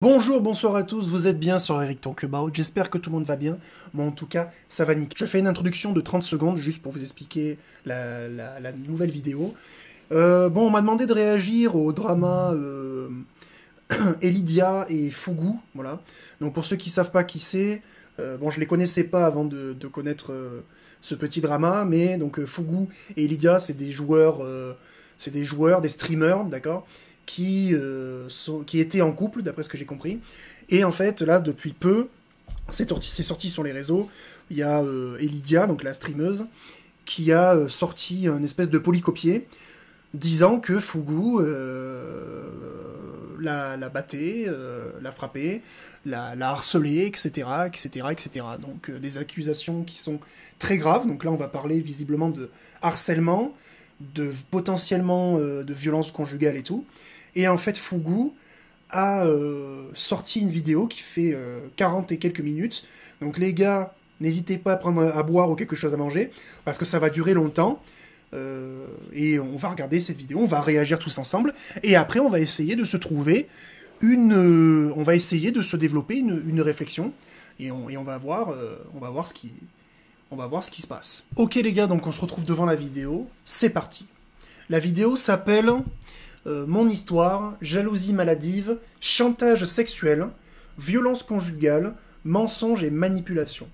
Bonjour, bonsoir à tous, vous êtes bien sur Eric Talk About, j'espère que tout le monde va bien, moi en tout cas ça va nickel. Je fais une introduction de 30 secondes juste pour vous expliquer la nouvelle vidéo. Bon, on m'a demandé de réagir au drama Elidia et Fugu, voilà. Donc pour ceux qui savent pas qui c'est, bon je les connaissais pas avant de connaître ce petit drama, mais donc Fugu et Elidia c'est des joueurs, des streamers, d'accord, qui étaient en couple, d'après ce que j'ai compris. Et en fait, là, depuis peu, c'est sorti sur les réseaux, il y a Elidia, donc la streameuse, qui a sorti un espèce de polycopier, disant que Fugu la battait, la frappait, la harcelait, etc., etc., etc. Donc des accusations qui sont très graves. Donc là, on va parler visiblement de harcèlement, de potentiellement de violence conjugale et tout. Et en fait, Fugu a sorti une vidéo qui fait 40 et quelques minutes. Donc les gars, n'hésitez pas à prendre à boire ou quelque chose à manger, parce que ça va durer longtemps. Et on va regarder cette vidéo, on va réagir tous ensemble. Et après, on va essayer de se trouver on va essayer de se développer une réflexion. Et on va voir ce qui se passe. Ok les gars, donc on se retrouve devant la vidéo. C'est parti. La vidéo s'appelle... Mon histoire, jalousie maladive, chantage sexuel, violence conjugale, mensonge et manipulation.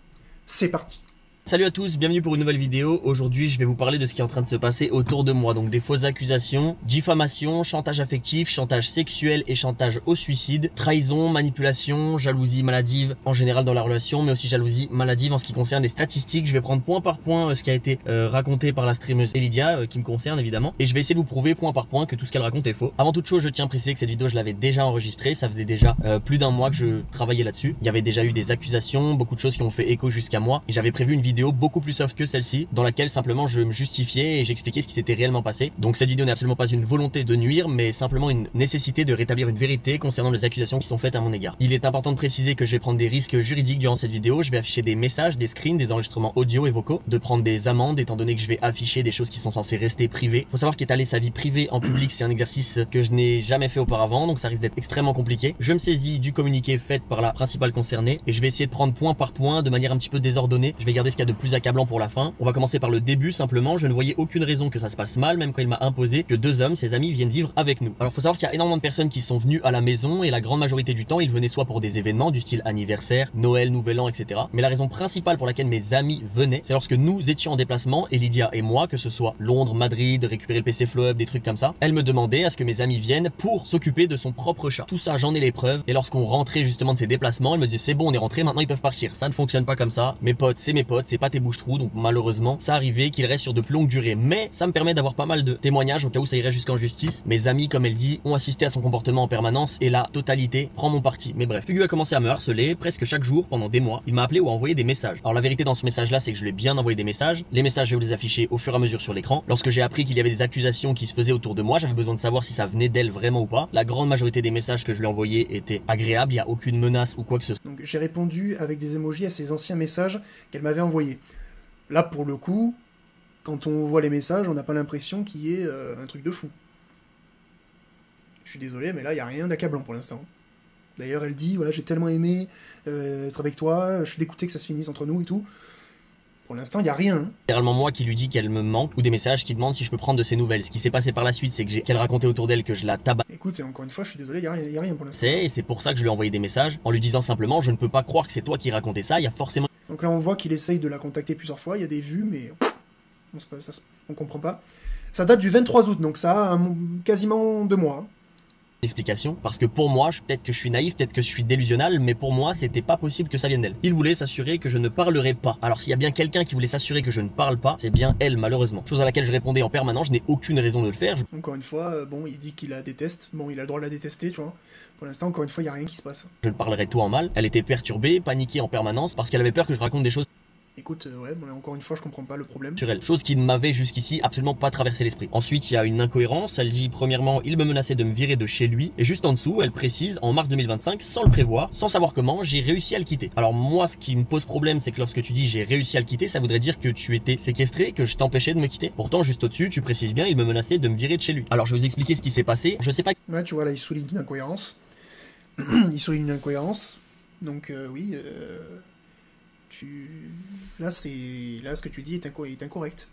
C'est parti. Salut à tous, bienvenue pour une nouvelle vidéo. Aujourd'hui, je vais vous parler de ce qui est en train de se passer autour de moi. Donc des fausses accusations, diffamation, chantage affectif, chantage sexuel et chantage au suicide, trahison, manipulation, jalousie maladive en général dans la relation, mais aussi jalousie maladive en ce qui concerne les statistiques. Je vais prendre point par point ce qui a été raconté par la streameuse Elidia, qui me concerne évidemment. Et je vais essayer de vous prouver point par point que tout ce qu'elle raconte est faux. Avant toute chose, je tiens à préciser que cette vidéo, je l'avais déjà enregistrée. Ça faisait déjà plus d'un mois que je travaillais là-dessus. Il y avait déjà eu des accusations, beaucoup de choses qui ont fait écho jusqu'à moi. Et j'avais prévu une vidéo beaucoup plus soft que celle-ci, dans laquelle simplement je me justifiais et j'expliquais ce qui s'était réellement passé. Donc cette vidéo n'est absolument pas une volonté de nuire, mais simplement une nécessité de rétablir une vérité concernant les accusations qui sont faites à mon égard. Il est important de préciser que je vais prendre des risques juridiques durant cette vidéo. Je vais afficher des messages, des screens, des enregistrements audio et vocaux, de prendre des amendes étant donné que je vais afficher des choses qui sont censées rester privées. Faut savoir qu'étaler sa vie privée en public, c'est un exercice que je n'ai jamais fait auparavant, donc ça risque d'être extrêmement compliqué. Je me saisis du communiqué fait par la principale concernée et je vais essayer de prendre point par point de manière un petit peu désordonnée. Je vais garder ce qu'il y a de plus accablant pour la fin. On va commencer par le début simplement. Je ne voyais aucune raison que ça se passe mal, même quand il m'a imposé que deux hommes, ses amis, viennent vivre avec nous. Alors faut savoir qu'il y a énormément de personnes qui sont venues à la maison et la grande majorité du temps, ils venaient soit pour des événements du style anniversaire, Noël, Nouvel An, etc. Mais la raison principale pour laquelle mes amis venaient, c'est lorsque nous étions en déplacement, et Lydia et moi, que ce soit Londres, Madrid, récupérer le PC Flow Up, des trucs comme ça, elle me demandait à ce que mes amis viennent pour s'occuper de son propre chat. Tout ça, j'en ai les preuves. Et lorsqu'on rentrait justement de ces déplacements, elle me disait c'est bon, on est rentré, maintenant ils peuvent partir. Ça ne fonctionne pas comme ça. Mes potes, c'est pas tes bouches-trous, donc malheureusement, ça arrivait qu'il reste sur de plus longues durées. Mais ça me permet d'avoir pas mal de témoignages au cas où ça irait jusqu'en justice. Mes amis, comme elle dit, ont assisté à son comportement en permanence et la totalité prend mon parti. Mais bref, Fugu a commencé à me harceler presque chaque jour pendant des mois. Il m'a appelé ou a envoyé des messages. Alors la vérité dans ce message là, c'est que je lui ai bien envoyé des messages. Les messages, je vais vous les afficher au fur et à mesure sur l'écran. Lorsque j'ai appris qu'il y avait des accusations qui se faisaient autour de moi, j'avais besoin de savoir si ça venait d'elle vraiment ou pas. La grande majorité des messages que je lui ai envoyés étaient agréables, il n'y a aucune menace ou quoi que ce soit. Donc j'ai répondu avec des emojis à ces anciens messages qu'elle m'avait envoyés. Là pour le coup, quand on voit les messages, on n'a pas l'impression qu'il y ait un truc de fou. Je suis désolé, mais là, il n'y a rien d'accablant pour l'instant. D'ailleurs, elle dit, voilà, j'ai tellement aimé être avec toi, je suis dégoûté que ça se finisse entre nous et tout. Pour l'instant, il n'y a rien. Hein. Généralement moi qui lui dis qu'elle me manque, ou des messages qui demandent si je peux prendre de ses nouvelles. Ce qui s'est passé par la suite, c'est que qu'elle racontait autour d'elle que je la tabasse. Écoute, encore une fois, je suis désolé, il n'y a rien pour l'instant. Et c'est pour ça que je lui ai envoyé des messages, en lui disant simplement, je ne peux pas croire que c'est toi qui racontais ça, il y a forcément... Donc là, on voit qu'il essaye de la contacter plusieurs fois, il y a des vues, mais... on comprend pas. Ça date du 23 août, donc ça a quasiment 2 mois. Explication, parce que pour moi, peut-être que je suis naïf, peut-être que je suis délusionnal, mais pour moi, c'était pas possible que ça vienne d'elle. Il voulait s'assurer que je ne parlerai pas. Alors s'il y a bien quelqu'un qui voulait s'assurer que je ne parle pas, c'est bien elle, malheureusement. Chose à laquelle je répondais en permanence, je n'ai aucune raison de le faire. Encore une fois, bon, il dit qu'il la déteste, bon, il a le droit de la détester, tu vois. Pour l'instant, encore une fois, il n'y a rien qui se passe. Je le parlerai tout en mal. Elle était perturbée, paniquée en permanence, parce qu'elle avait peur que je raconte des choses Écoute, ouais, bon, encore une fois, je comprends pas le problème. sur elle. Chose qui ne m'avait jusqu'ici absolument pas traversé l'esprit. Ensuite, il y a une incohérence. Elle dit, premièrement, il me menaçait de me virer de chez lui. Et juste en dessous, elle précise, en mars 2025, sans le prévoir, sans savoir comment, j'ai réussi à le quitter. Alors moi, ce qui me pose problème, c'est que lorsque tu dis j'ai réussi à le quitter, ça voudrait dire que tu étais séquestré, que je t'empêchais de me quitter. Pourtant, juste au-dessus, tu précises bien, il me menaçait de me virer de chez lui. Alors je vais vous expliquer ce qui s'est passé. Je sais pas... Ouais, tu vois, là, il souligne une incohérence. il souligne une incohérence. Donc oui, là, ce que tu dis est incorrect.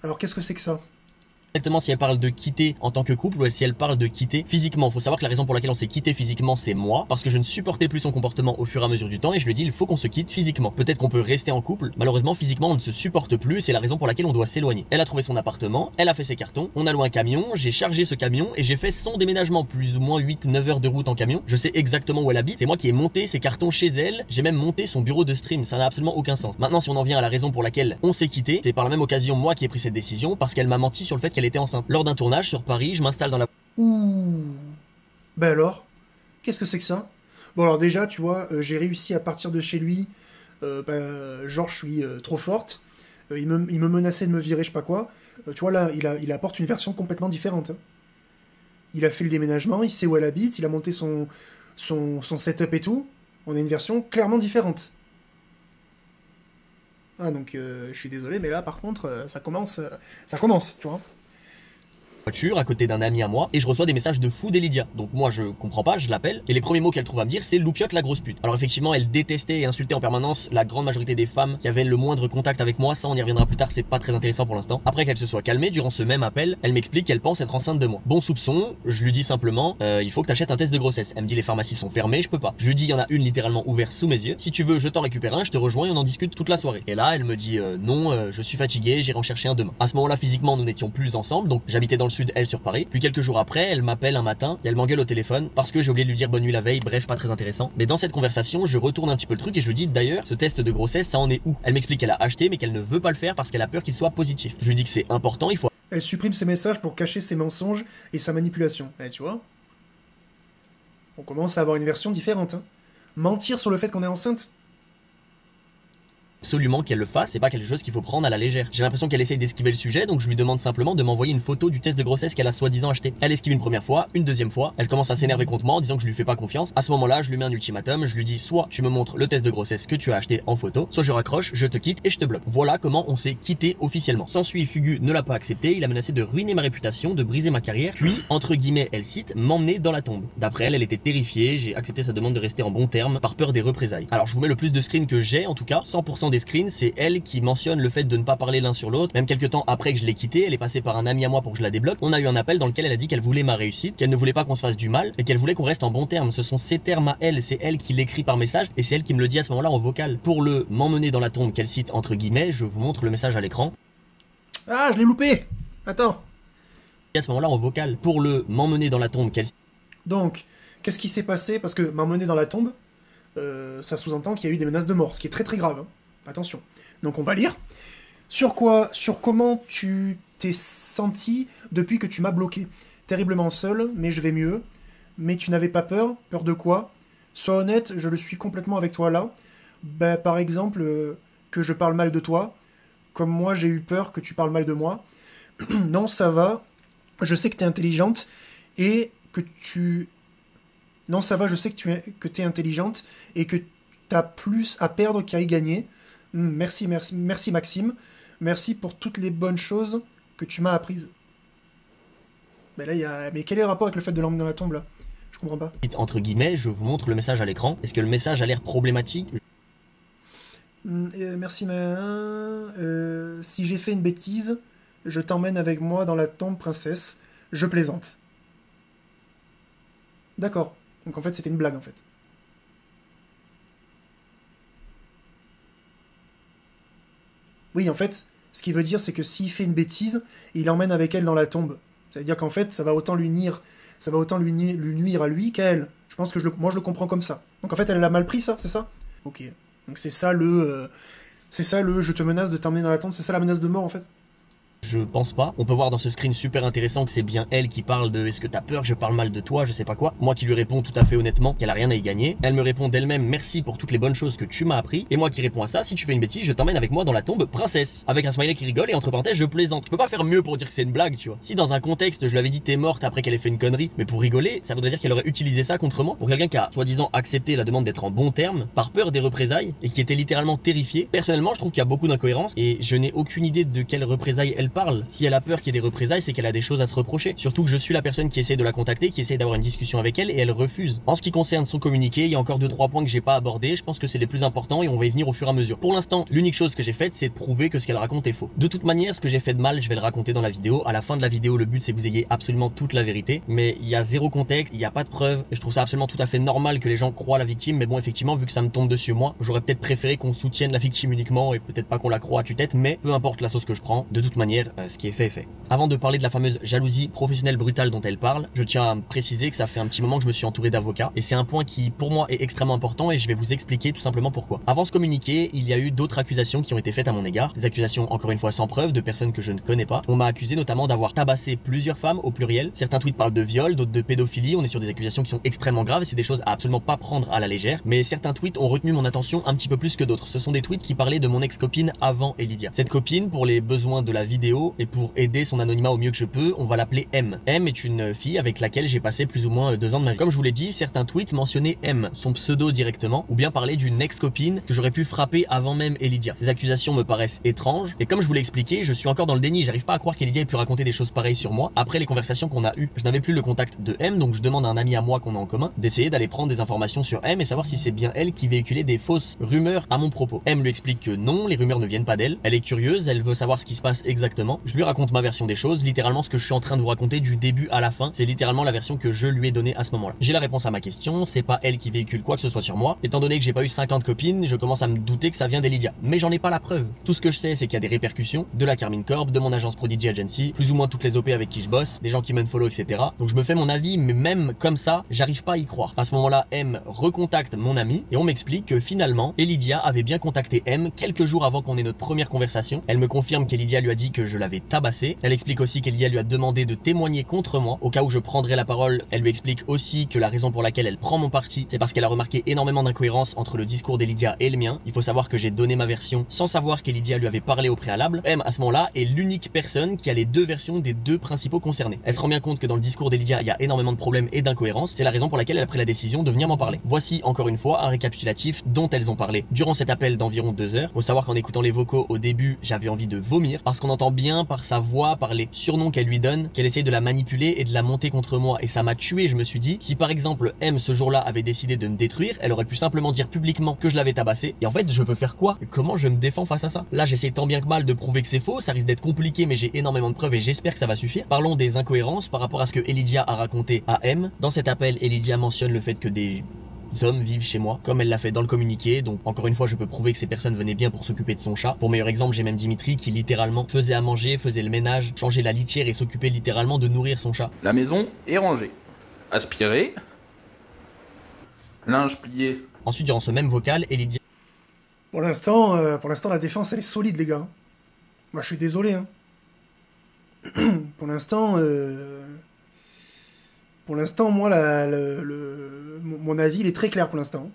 Alors qu'est-ce que c'est que ça? Exactement si elle parle de quitter en tant que couple ou si elle parle de quitter physiquement. Faut savoir que la raison pour laquelle on s'est quitté physiquement, c'est moi, parce que je ne supportais plus son comportement au fur et à mesure du temps et je lui ai dit il faut qu'on se quitte physiquement. Peut-être qu'on peut rester en couple, malheureusement physiquement on ne se supporte plus, c'est la raison pour laquelle on doit s'éloigner. Elle a trouvé son appartement, elle a fait ses cartons, on a loué un camion, j'ai chargé ce camion et j'ai fait son déménagement, plus ou moins 8-9 heures de route en camion. Je sais exactement où elle habite, c'est moi qui ai monté ses cartons chez elle, j'ai même monté son bureau de stream, ça n'a absolument aucun sens. Maintenant si on en vient à la raison pour laquelle on s'est quitté, c'est par la même occasion moi qui ai pris cette décision parce qu'elle m'a menti sur le fait qu'elle était enceinte. Lors d'un tournage sur Paris, je m'installe dans la... Ouh. Ben alors, qu'est-ce que c'est que ça? Bon alors déjà, tu vois, j'ai réussi à partir de chez lui, genre je suis trop forte, il me menaçait de me virer, je sais pas quoi. Tu vois là, il apporte une version complètement différente. Hein. Il a fait le déménagement, il sait où elle habite, il a monté son setup et tout. On a une version clairement différente. Ah donc je suis désolé, mais là par contre, ça commence, tu vois. Voiture à côté d'un ami à moi et je reçois des messages de fou d'Elidia. Donc moi je comprends pas, je l'appelle et les premiers mots qu'elle trouve à me dire c'est loupiote la grosse pute. Alors effectivement elle détestait et insultait en permanence la grande majorité des femmes qui avaient le moindre contact avec moi, ça on y reviendra plus tard, c'est pas très intéressant pour l'instant. Après qu'elle se soit calmée, durant ce même appel, elle m'explique qu'elle pense être enceinte de moi. Bon soupçon, je lui dis simplement il faut que t'achètes un test de grossesse. Elle me dit les pharmacies sont fermées, je peux pas. Je lui dis il y en a une littéralement ouverte sous mes yeux. Si tu veux je t'en récupère un, je te rejoins et on en discute toute la soirée. Et là elle me dit non, je suis fatigué, j'irai en chercher un demain. À ce moment-là physiquement nous n'étions plus ensemble, donc j'habitais dans le sud, elle sur Paris. Puis quelques jours après, elle m'appelle un matin et elle m'engueule au téléphone parce que j'ai oublié de lui dire bonne nuit la veille, bref, pas très intéressant. Mais dans cette conversation, je retourne un petit peu le truc et je lui dis d'ailleurs, ce test de grossesse, ça en est où? Elle m'explique qu'elle a acheté mais qu'elle ne veut pas le faire parce qu'elle a peur qu'il soit positif. Je lui dis que c'est important, il faut... Elle supprime ses messages pour cacher ses mensonges et sa manipulation. Tu vois? On commence à avoir une version différente. Hein. Mentir sur le fait qu'on est enceinte. Absolument qu'elle le fasse, c'est pas quelque chose qu'il faut prendre à la légère. J'ai l'impression qu'elle essaye d'esquiver le sujet, donc je lui demande simplement de m'envoyer une photo du test de grossesse qu'elle a soi-disant acheté. Elle esquive une première fois, une deuxième fois, elle commence à s'énerver contre moi en disant que je lui fais pas confiance. À ce moment-là, je lui mets un ultimatum, je lui dis soit tu me montres le test de grossesse que tu as acheté en photo, soit je raccroche, je te quitte et je te bloque. Voilà comment on s'est quitté officiellement. S'ensuit, Fugu ne l'a pas accepté, il a menacé de ruiner ma réputation, de briser ma carrière, puis, entre guillemets, elle cite, m'emmener dans la tombe. D'après elle, elle était terrifiée, j'ai accepté sa demande de rester en bon terme par peur des représailles. Alors je vous mets le plus de screens que j'ai, en tout cas, 100% des screens, c'est elle qui mentionne le fait de ne pas parler l'un sur l'autre. Même quelques temps après que je l'ai quittée, elle est passée par un ami à moi pour que je la débloque. On a eu un appel dans lequel elle a dit qu'elle voulait ma réussite, qu'elle ne voulait pas qu'on se fasse du mal et qu'elle voulait qu'on reste en bon terme. Ce sont ses termes à elle, c'est elle qui l'écrit par message et c'est elle qui me le dit à ce moment-là en vocal. Pour le m'emmener dans la tombe qu'elle cite entre guillemets, je vous montre le message à l'écran. Ah, je l'ai loupé. Attends. Et à ce moment-là en vocal. Pour le m'emmener dans la tombe qu'elle... Donc, qu'est-ce qui s'est passé? Parce que m'emmener dans la tombe, ça sous-entend qu'il y a eu des menaces de mort, ce qui est très très grave. Hein. Attention. Donc on va lire. Sur comment tu t'es senti depuis que tu m'as bloqué? Terriblement seul, mais je vais mieux. Mais tu n'avais pas peur? Peur de quoi? Sois honnête, je le suis complètement avec toi là. Par exemple, que je parle mal de toi. Comme moi, j'ai eu peur que tu parles mal de moi. Non, ça va. Je sais que t'es intelligente et que tu... Non, ça va, je sais que t'es intelligente et que t'as plus à perdre qu'à y gagner. Merci Maxime. Merci pour toutes les bonnes choses que tu m'as apprises. Mais quel est le rapport avec le fait de l'emmener dans la tombe là? Je comprends pas. Entre guillemets, je vous montre le message à l'écran. Est-ce que le message a l'air problématique? Merci si j'ai fait une bêtise, je t'emmène avec moi dans la tombe princesse. Je plaisante. D'accord. Donc en fait c'était une blague en fait. Oui, en fait, ce qu'il veut dire, c'est que s'il fait une bêtise, il emmène avec elle dans la tombe. C'est-à-dire qu'en fait, ça va autant lui nuire à lui qu'à elle. Je pense que moi, je le comprends comme ça. Donc en fait, elle l'a mal pris, ça, c'est ça? Ok. Donc c'est ça le je te menace de t'emmener dans la tombe, c'est ça la menace de mort, en fait? Je pense pas. On peut voir dans ce screen super intéressant que c'est bien elle qui parle de est-ce que t'as peur que je parle mal de toi, je sais pas quoi. Moi qui lui réponds tout à fait honnêtement qu'elle a rien à y gagner. Elle me répond d'elle-même merci pour toutes les bonnes choses que tu m'as appris. Et moi qui réponds à ça, si tu fais une bêtise, je t'emmène avec moi dans la tombe princesse. Avec un smiley qui rigole et entre parenthèses je plaisante. Je peux pas faire mieux pour dire que c'est une blague, tu vois. Si dans un contexte je lui avais dit t'es morte après qu'elle ait fait une connerie, mais pour rigoler, ça voudrait dire qu'elle aurait utilisé ça contre moi. Pour quelqu'un qui a soi-disant accepté la demande d'être en bon terme, par peur des représailles et qui était littéralement terrifié. Personnellement, je trouve qu'il y a beaucoup d'incohérences et je n'ai aucune idée de quelles représailles elle parle. parle. Si elle a peur qu'il y ait des représailles, c'est qu'elle a des choses à se reprocher. Surtout que je suis la personne qui essaie de la contacter, qui essaie d'avoir une discussion avec elle et elle refuse. En ce qui concerne son communiqué, il y a encore 2-3 points que j'ai pas abordés. Je pense que c'est les plus importants et on va y venir au fur et à mesure. Pour l'instant, l'unique chose que j'ai faite, c'est de prouver que ce qu'elle raconte est faux. De toute manière, ce que j'ai fait de mal, je vais le raconter dans la vidéo. À la fin de la vidéo, le but c'est que vous ayez absolument toute la vérité. Mais il y a zéro contexte, il n'y a pas de preuves. Et je trouve ça absolument tout à fait normal que les gens croient la victime. Mais bon, effectivement, vu que ça me tombe dessus moi, j'aurais peut-être préféré qu'on soutienne la victime uniquement et peut-être pas qu'on la croie à tue-tête. Mais peu importe la sauce que je prends, de toute manière, ce qui est fait est fait. Avant de parler de la fameuse jalousie professionnelle brutale dont elle parle, je tiens à préciser que ça fait un petit moment que je me suis entouré d'avocats. Et c'est un point qui, pour moi, est extrêmement important et je vais vous expliquer tout simplement pourquoi. Avant ce communiqué, il y a eu d'autres accusations qui ont été faites à mon égard. Des accusations, encore une fois, sans preuve, de personnes que je ne connais pas. On m'a accusé notamment d'avoir tabassé plusieurs femmes au pluriel. Certains tweets parlent de viol, d'autres de pédophilie. On est sur des accusations qui sont extrêmement graves et c'est des choses à absolument pas prendre à la légère. Mais certains tweets ont retenu mon attention un petit peu plus que d'autres. Ce sont des tweets qui parlaient de mon ex-copine avant Elidia. Cette copine, pour les besoins de la vidéo et pour aider son anonymat au mieux que je peux, on va l'appeler M. M est une fille avec laquelle j'ai passé plus ou moins 2 ans de ma vie. Comme je vous l'ai dit, certains tweets mentionnaient M, son pseudo directement, ou bien parlaient d'une ex-copine que j'aurais pu frapper avant même Elidia. Ces accusations me paraissent étranges, et comme je vous l'ai expliqué, je suis encore dans le déni, j'arrive pas à croire qu'Elidia ait pu raconter des choses pareilles sur moi. Après les conversations qu'on a eues, je n'avais plus le contact de M, donc je demande à un ami à moi qu'on a en commun d'essayer d'aller prendre des informations sur M et savoir si c'est bien elle qui véhiculait des fausses rumeurs à mon propos. M lui explique que non, les rumeurs ne viennent pas d'elle, elle est curieuse, elle veut savoir ce qui se passe exactement. Je lui raconte ma version des choses, littéralement ce que je suis en train de vous raconter du début à la fin, c'est littéralement la version que je lui ai donnée à ce moment-là. J'ai la réponse à ma question, c'est pas elle qui véhicule quoi que ce soit sur moi. Étant donné que j'ai pas eu 50 copines, je commence à me douter que ça vient d'Elidia. Mais j'en ai pas la preuve. Tout ce que je sais, c'est qu'il y a des répercussions de la Carmine Corp, de mon agence Prodigy Agency, plus ou moins toutes les OP avec qui je bosse, des gens qui m'unfollow, etc. Donc je me fais mon avis, mais même comme ça, j'arrive pas à y croire. À ce moment-là, M recontacte mon ami et on m'explique que finalement, Elidia avait bien contacté M quelques jours avant qu'on ait notre première conversation. Elle me confirme qu'Elidia lui a dit que je l'avais tabassé. Elle explique aussi qu'Elidia lui a demandé de témoigner contre moi au cas où je prendrais la parole. Elle lui explique aussi que la raison pour laquelle elle prend mon parti, c'est parce qu'elle a remarqué énormément d'incohérences entre le discours d'Elidia et le mien. Il faut savoir que j'ai donné ma version sans savoir qu'Elidia lui avait parlé au préalable. M, à ce moment-là, est l'unique personne qui a les deux versions des deux principaux concernés. Elle se rend bien compte que dans le discours d'Elidia, il y a énormément de problèmes et d'incohérences. C'est la raison pour laquelle elle a pris la décision de venir m'en parler. Voici encore une fois un récapitulatif dont elles ont parlé durant cet appel d'environ 2 heures. Faut savoir qu'en écoutant les vocaux au début, j'avais envie de vomir parce qu'on entend bien par sa voix, par les surnoms qu'elle lui donne, qu'elle essaye de la manipuler et de la monter contre moi. Et ça m'a tué. Je me suis dit, si par exemple M ce jour-là avait décidé de me détruire, elle aurait pu simplement dire publiquement que je l'avais tabassé. Et en fait, je peux faire quoi? Comment je me défends face à ça? Là, j'essaie tant bien que mal de prouver que c'est faux. Ça risque d'être compliqué, mais j'ai énormément de preuves et j'espère que ça va suffire. Parlons des incohérences par rapport à ce que Elidia a raconté à M. Dans cet appel, Elidia mentionne le fait que des hommes vivent chez moi, comme elle l'a fait dans le communiqué. Donc encore une fois, je peux prouver que ces personnes venaient bien pour s'occuper de son chat. Pour meilleur exemple, j'ai même Dimitri qui littéralement faisait à manger, faisait le ménage, changeait la litière et s'occupait littéralement de nourrir son chat. La maison est rangée, aspirée, linge plié. Ensuite, durant ce même vocal, Elidia... Pour l'instant, la défense, elle est solide, les gars. Moi, je suis désolé. Hein. Pour l'instant, moi, mon avis, il est très clair pour l'instant.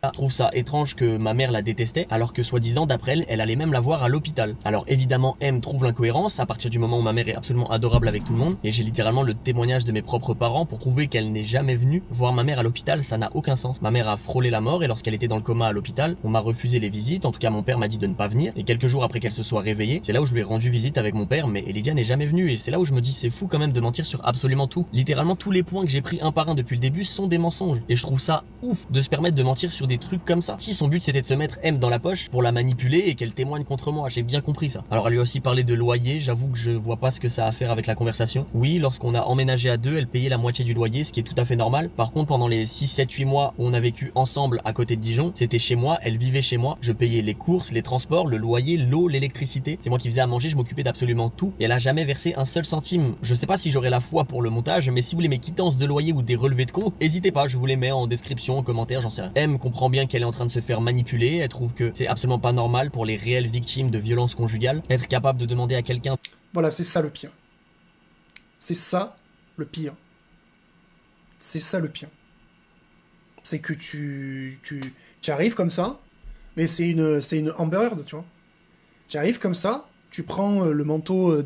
trouve ça étrange que ma mère la détestait, alors que soi-disant d'après elle, elle allait même la voir à l'hôpital. Alors évidemment M trouve l'incohérence à partir du moment où ma mère est absolument adorable avec tout le monde, et j'ai littéralement le témoignage de mes propres parents pour prouver qu'elle n'est jamais venue voir ma mère à l'hôpital. Ça n'a aucun sens. Ma mère a frôlé la mort et lorsqu'elle était dans le coma à l'hôpital, on m'a refusé les visites. En tout cas mon père m'a dit de ne pas venir, et quelques jours après qu'elle se soit réveillée, c'est là où je lui ai rendu visite avec mon père, mais Elidia n'est jamais venue. Et c'est là où je me dis c'est fou quand même de mentir sur absolument tout. Littéralement tous les points que j'ai pris un par un depuis le début sont des mensonges, et je trouve ça ouf de se permettre de mentir sur des trucs comme ça. Si son but c'était de se mettre M dans la poche pour la manipuler et qu'elle témoigne contre moi, j'ai bien compris ça. Alors elle lui a aussi parlé de loyer, j'avoue que je vois pas ce que ça a à faire avec la conversation. Oui, lorsqu'on a emménagé à deux, elle payait la moitié du loyer, ce qui est tout à fait normal. Par contre, pendant les 6, 7, 8 mois où on a vécu ensemble à côté de Dijon, c'était chez moi, elle vivait chez moi, je payais les courses, les transports, le loyer, l'eau, l'électricité. C'est moi qui faisais à manger, je m'occupais d'absolument tout et elle a jamais versé un seul centime. Je sais pas si j'aurai la foi pour le montage, mais si vous voulez mes quittances de loyer ou des relevés de compte, n'hésitez pas, je vous les mets en description, en commentaire, j'en sais rien. M comprend bien qu'elle est en train de se faire manipuler, elle trouve que c'est absolument pas normal pour les réelles victimes de violences conjugales, être capable de demander à quelqu'un... Voilà, c'est ça le pire. C'est ça le pire. C'est ça le pire. C'est que tu arrives comme ça, mais c'est une Amber Heard, tu vois. Tu arrives comme ça, tu prends le manteau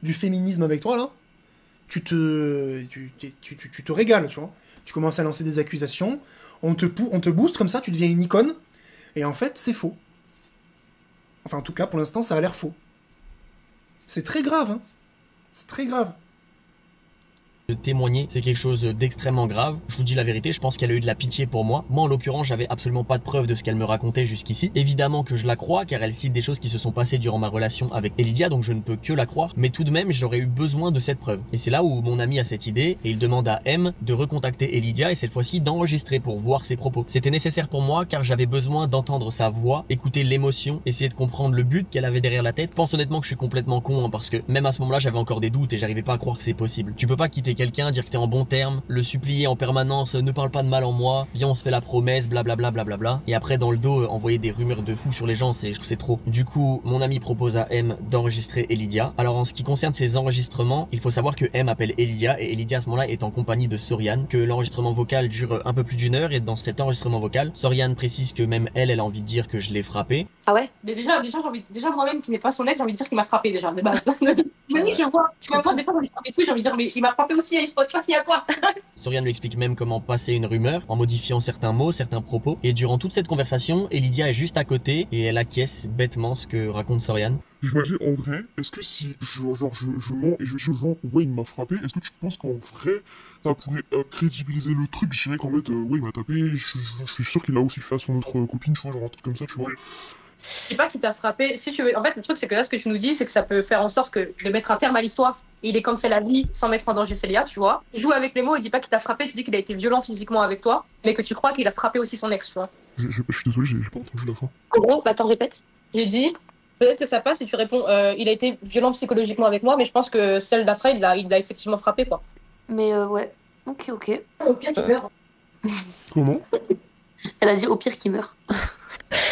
du féminisme avec toi, là, tu te régales, tu vois. Tu commences à lancer des accusations, on te booste comme ça, tu deviens une icône, et en fait, c'est faux. Enfin, en tout cas, pour l'instant, ça a l'air faux. C'est très grave, hein. C'est très grave. De témoigner, c'est quelque chose d'extrêmement grave. Je vous dis la vérité, je pense qu'elle a eu de la pitié pour moi. Moi, en l'occurrence, j'avais absolument pas de preuve de ce qu'elle me racontait jusqu'ici. Évidemment que je la crois, car elle cite des choses qui se sont passées durant ma relation avec Elidia, donc je ne peux que la croire. Mais tout de même, j'aurais eu besoin de cette preuve. Et c'est là où mon ami a cette idée, et il demande à M de recontacter Elidia, et cette fois-ci d'enregistrer pour voir ses propos. C'était nécessaire pour moi, car j'avais besoin d'entendre sa voix, écouter l'émotion, essayer de comprendre le but qu'elle avait derrière la tête. Je pense honnêtement que je suis complètement con, hein, parce que même à ce moment-là, j'avais encore des doutes, et j'arrivais pas à croire que c'est possible. Tu peux pas quitter quelqu'un, dire que t'es en bon terme, le supplier en permanence, ne parle pas de mal en moi, viens on se fait la promesse, blablabla, blablabla. Et après dans le dos, envoyer des rumeurs de fou sur les gens, je trouve c'est trop. Du coup, mon ami propose à M d'enregistrer Elidia. Alors en ce qui concerne ces enregistrements, il faut savoir que M appelle Elidia, et Elidia à ce moment-là est en compagnie de Soriane, que l'enregistrement vocal dure un peu plus d'1 heure, et dans cet enregistrement vocal, Soriane précise que même elle a envie de dire que je l'ai frappé. Ah ouais? Mais déjà moi-même qui n'ai pas son ex, j'ai envie de dire qu'il m'a frappé déjà de base. Mais oui, je vois. Tu vois, des fois, j'ai envie de dire, mais il m'a frappé aussi, il se passe pas, il y a quoi? Soriane lui explique même comment passer une rumeur en modifiant certains mots, certains propos. Et durant toute cette conversation, Elidia est juste à côté et elle acquiesce bêtement ce que raconte Soriane. J'imagine en vrai, est-ce que si je mens et je dis aux gens ouais il m'a frappé, est-ce que tu penses qu'en vrai ça pourrait crédibiliser le truc? Je dirais qu'en fait ouais il m'a tapé, je suis sûr qu'il a aussi fait à son autre copine, tu vois, genre un truc comme ça, tu vois. Je sais pas qui t'a frappé. Si tu veux, en fait, le truc, c'est que là, ce que tu nous dis, c'est que ça peut faire en sorte de mettre un terme à l'histoire. Il est cancel la vie sans mettre en danger Célia, tu vois. Joue avec les mots et dis pas qu'il t'a frappé, tu dis qu'il a été violent physiquement avec toi, mais que tu crois qu'il a frappé aussi son ex, tu vois. Je suis désolé, j'ai pas entendu la fin. En gros, bah t'en répètes. J'ai dit, peut-être que ça passe si tu réponds, il a été violent psychologiquement avec moi, mais je pense que celle d'après, il l'a effectivement frappé, quoi. Mais ouais. Ok. Au pire, qu'il meurt. Comment? Elle a dit au pire qu'il meurt.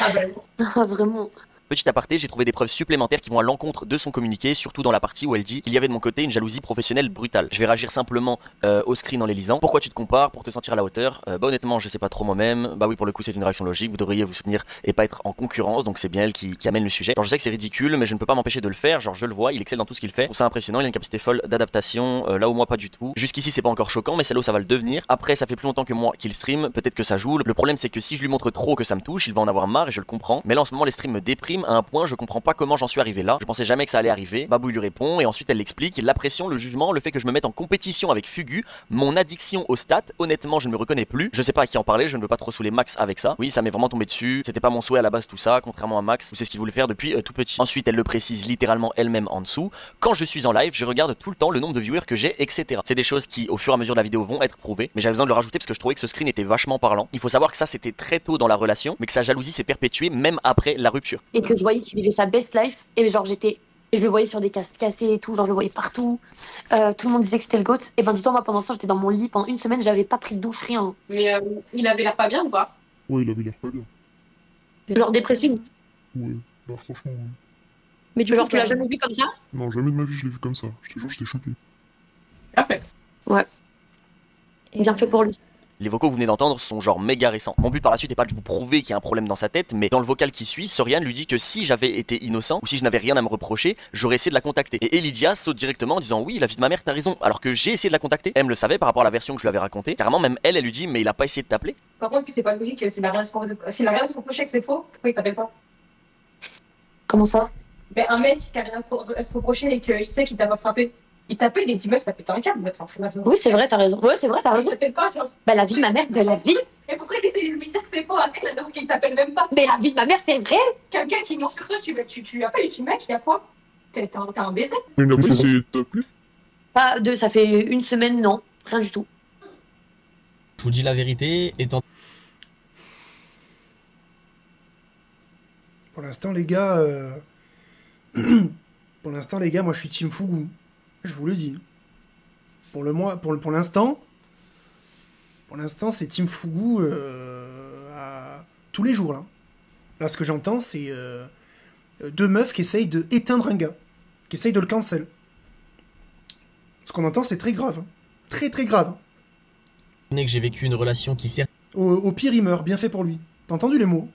Ah ben. Ah vraiment. Petit aparté, j'ai trouvé des preuves supplémentaires qui vont à l'encontre de son communiqué, surtout dans la partie où elle dit qu'il y avait de mon côté une jalousie professionnelle brutale. Je vais réagir simplement au screen en les lisant. Pourquoi tu te compares pour te sentir à la hauteur? Bah honnêtement, je sais pas trop moi-même. Bah oui, pour le coup, c'est une réaction logique. Vous devriez vous soutenir et pas être en concurrence. Donc c'est bien elle qui amène le sujet. Genre je sais que c'est ridicule, mais je ne peux pas m'empêcher de le faire. Genre je le vois, il excelle dans tout ce qu'il fait. Je trouve ça impressionnant. Il a une capacité folle d'adaptation. Là où moi pas du tout. Jusqu'ici c'est pas encore choquant, mais c'est là où ça va le devenir. Après, ça fait plus longtemps que moi qu'il stream. Peut-être que ça joue. Le problème c'est que si je lui montre trop que ça me touche, il va en avoir marre et je le comprends. Mais là en ce moment les streams me dépriment à un point, je comprends pas comment j'en suis arrivé là. Je pensais jamais que ça allait arriver. Babou lui répond et ensuite elle l'explique. La pression, le jugement, le fait que je me mette en compétition avec Fugu, mon addiction aux stats. Honnêtement, je ne me reconnais plus. Je sais pas à qui en parler, je ne veux pas trop saouler Max avec ça. Oui, ça m'est vraiment tombé dessus. C'était pas mon souhait à la base tout ça, contrairement à Max, c'est ce qu'il voulait faire depuis tout petit. Ensuite, elle le précise littéralement elle-même en dessous. Quand je suis en live, je regarde tout le temps le nombre de viewers que j'ai, etc. C'est des choses qui, au fur et à mesure de la vidéo, vont être prouvées. Mais j'avais besoin de le rajouter parce que je trouvais que ce screen était vachement parlant. Il faut savoir que ça c'était très tôt dans la relation, mais que sa jalousie s'est perpétuée même après la rupture. Et que je voyais qu'il vivait sa best life. Et genre et je le voyais sur des casques cassés et tout, genre je le voyais partout. Tout le monde disait que c'était le GOAT. Et ben dis-toi, moi pendant ce temps, j'étais dans mon lit pendant une semaine, j'avais pas pris de douche, rien. Mais il avait l'air pas bien ou pas? Ouais, il avait l'air pas bien. Genre dépressif. Ouais, bah franchement, ouais. Mais du coup, tu l'as jamais vu comme ça? Non, jamais de ma vie je l'ai vu comme ça. Je te jure, j'étais choqué. Parfait. Ouais. Bien fait pour lui. Les vocaux que vous venez d'entendre sont genre méga récents. Mon but par la suite n'est pas de vous prouver qu'il y a un problème dans sa tête, mais dans le vocal qui suit, Soriane lui dit que si j'avais été innocent ou si je n'avais rien à me reprocher, j'aurais essayé de la contacter. Et Elidia saute directement en disant oui, la vie de ma mère, t'as raison. Alors que j'ai essayé de la contacter. Elle me le savait par rapport à la version que je lui avais racontée. Carrément, même elle lui dit mais il a pas essayé de t'appeler. Par contre, puis c'est pas logique, s'il a rien à se reprocher que c'est faux, pourquoi il t'appelle pas? Comment ça? Ben, un mec qui a rien à se reprocher et qu'il sait qu'il t'a pas frappé, il t'appelle et il dit meuf, t'as pété un câble, va te faire Oui, c'est vrai, t'as raison. Ouais, c'est vrai, t'as Il raison. t'appelle pas, genre. Bah, la vie de ma mère, bah, la vie. Et pourquoi il essaie de lui dire que c'est faux après, la meuf qui t'appelle même pas? Mais la vie de ma mère, c'est vrai. Quelqu'un qui ment sur toi, tu appelles et tu dis mec, il y a quoi? T'as un baiser? Mais il a pas essayé de t'appeler? Pas de, ça fait une semaine, non. Rien du tout. Je vous dis la vérité, étant... Pour l'instant, les gars... Pour l'instant, les gars, moi, je suis Team Fugu. Je vous le dis. Pour l'instant... Pour l'instant, c'est Team Fugu tous les jours, là. Là, ce que j'entends, c'est deux meufs qui essayent d'éteindre un gars. Qui essayent de le cancel. Ce qu'on entend, c'est très grave. Très, très grave. que j'ai vécu une relation qui certes Au pire, il meurt. Bien fait pour lui. T'as entendu les mots?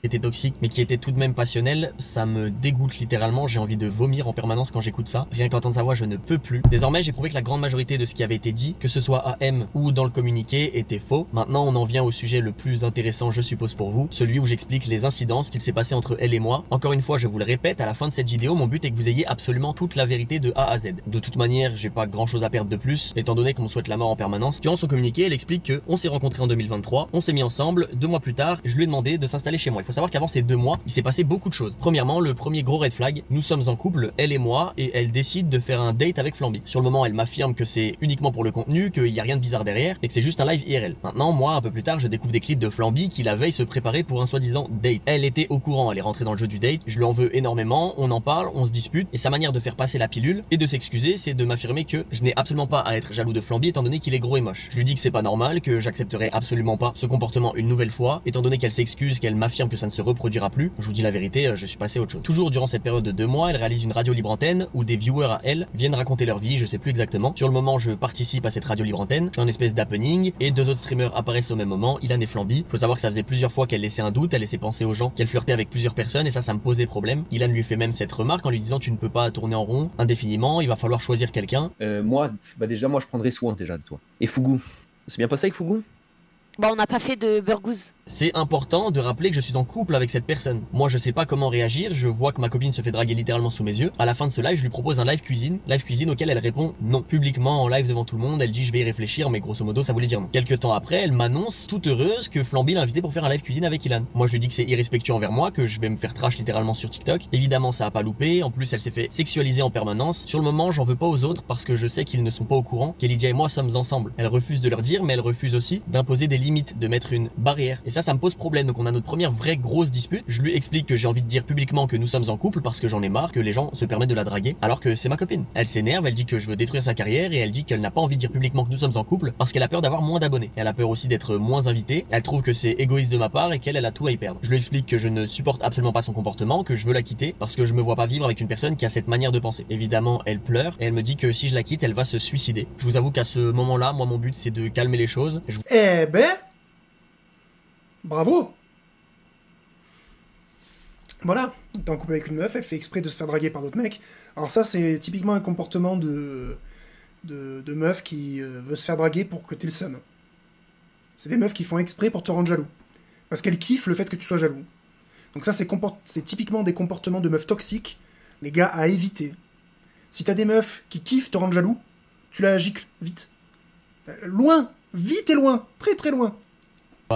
était toxique mais qui était tout de même passionnel, ça me dégoûte littéralement, j'ai envie de vomir en permanence quand j'écoute ça. Rien qu'entendre sa voix, je ne peux plus. Désormais, j'ai prouvé que la grande majorité de ce qui avait été dit, que ce soit à M ou dans le communiqué, était faux. Maintenant, on en vient au sujet le plus intéressant, je suppose pour vous, celui où j'explique les incidences qu'il s'est passé entre elle et moi. Encore une fois, je vous le répète, à la fin de cette vidéo, mon but est que vous ayez absolument toute la vérité de A à Z. De toute manière, j'ai pas grand chose à perdre de plus, étant donné qu'on me souhaite la mort en permanence. Durant son communiqué, elle explique que on s'est rencontrés en 2023, on s'est mis ensemble, 2 mois plus tard, je lui ai demandé de s'installer chez moi. Il faut savoir qu'avant ces 2 mois, il s'est passé beaucoup de choses. Premièrement, le premier gros red flag, nous sommes en couple, elle et moi, et elle décide de faire un date avec Flamby. Sur le moment, elle m'affirme que c'est uniquement pour le contenu, qu'il y a rien de bizarre derrière, et que c'est juste un live IRL. Maintenant, moi, un peu plus tard, je découvre des clips de Flamby qui la veille se préparait pour un soi-disant date. Elle était au courant, elle est rentrée dans le jeu du date, je lui en veux énormément, on en parle, on se dispute, et sa manière de faire passer la pilule et de s'excuser, c'est de m'affirmer que je n'ai absolument pas à être jaloux de Flamby étant donné qu'il est gros et moche. Je lui dis que c'est pas normal, que j'accepterai absolument pas ce comportement une nouvelle fois, étant donné qu'elle s'excuse, qu'elle m'affirme que ça ne se reproduira plus. Je vous dis la vérité, je suis passé à autre chose. Toujours durant cette période de 2 mois, elle réalise une radio libre antenne où des viewers à elle viennent raconter leur vie, je sais plus exactement. Sur le moment, je participe à cette radio libre antenne, je fais un espèce d'happening et 2 autres streamers apparaissent au même moment, Ilan et Flamby. Faut savoir que ça faisait plusieurs fois qu'elle laissait un doute, elle laissait penser aux gens qu'elle flirtait avec plusieurs personnes et ça me posait problème. Ilan lui fait même cette remarque en lui disant tu ne peux pas tourner en rond indéfiniment, il va falloir choisir quelqu'un. Moi, déjà, moi je prendrais soin déjà de toi. Et Fougou, c'est bien passé avec Fougou? Bon, on n'a pas fait de burgouze. C'est important de rappeler que je suis en couple avec cette personne. Moi, je sais pas comment réagir, je vois que ma copine se fait draguer littéralement sous mes yeux. À la fin de ce live, je lui propose un live cuisine auquel elle répond non. Publiquement, en live devant tout le monde, elle dit je vais y réfléchir, mais grosso modo, ça voulait dire non. Quelques temps après, elle m'annonce toute heureuse que Flamby l'a invité pour faire un live cuisine avec Ilan. Moi, je lui dis que c'est irrespectueux envers moi, que je vais me faire trash littéralement sur TikTok. Évidemment, ça a pas loupé. En plus, elle s'est fait sexualiser en permanence. Sur le moment, j'en veux pas aux autres parce que je sais qu'ils ne sont pas au courant qu'Elydia et moi sommes ensemble. Elle refuse de leur dire, mais elle refuse aussi d'imposer des limites, de mettre une barrière. Et ça me pose problème. Donc on a notre première vraie grosse dispute. Je lui explique que j'ai envie de dire publiquement que nous sommes en couple parce que j'en ai marre que les gens se permettent de la draguer alors que c'est ma copine. Elle s'énerve, elle dit que je veux détruire sa carrière et elle dit qu'elle n'a pas envie de dire publiquement que nous sommes en couple parce qu'elle a peur d'avoir moins d'abonnés. Elle a peur aussi d'être moins invitée. Elle trouve que c'est égoïste de ma part et qu'elle a tout à y perdre. Je lui explique que je ne supporte absolument pas son comportement, que je veux la quitter parce que je me vois pas vivre avec une personne qui a cette manière de penser. Évidemment, elle pleure et elle me dit que si je la quitte, elle va se suicider. Je vous avoue qu'à ce moment-là, moi mon but c'est de calmer les choses. Eh ben, bravo. Voilà, t'es en couple avec une meuf, elle fait exprès de se faire draguer par d'autres mecs. Alors ça, c'est typiquement un comportement de meuf qui veut se faire draguer pour que t'aies le seum. C'est des meufs qui font exprès pour te rendre jaloux. Parce qu'elles kiffent le fait que tu sois jaloux. Donc ça, c'est typiquement des comportements de meufs toxiques, les gars, à éviter. Si t'as des meufs qui kiffent te rendre jaloux, tu la gicles, vite. Loin, vite et loin, très très loin.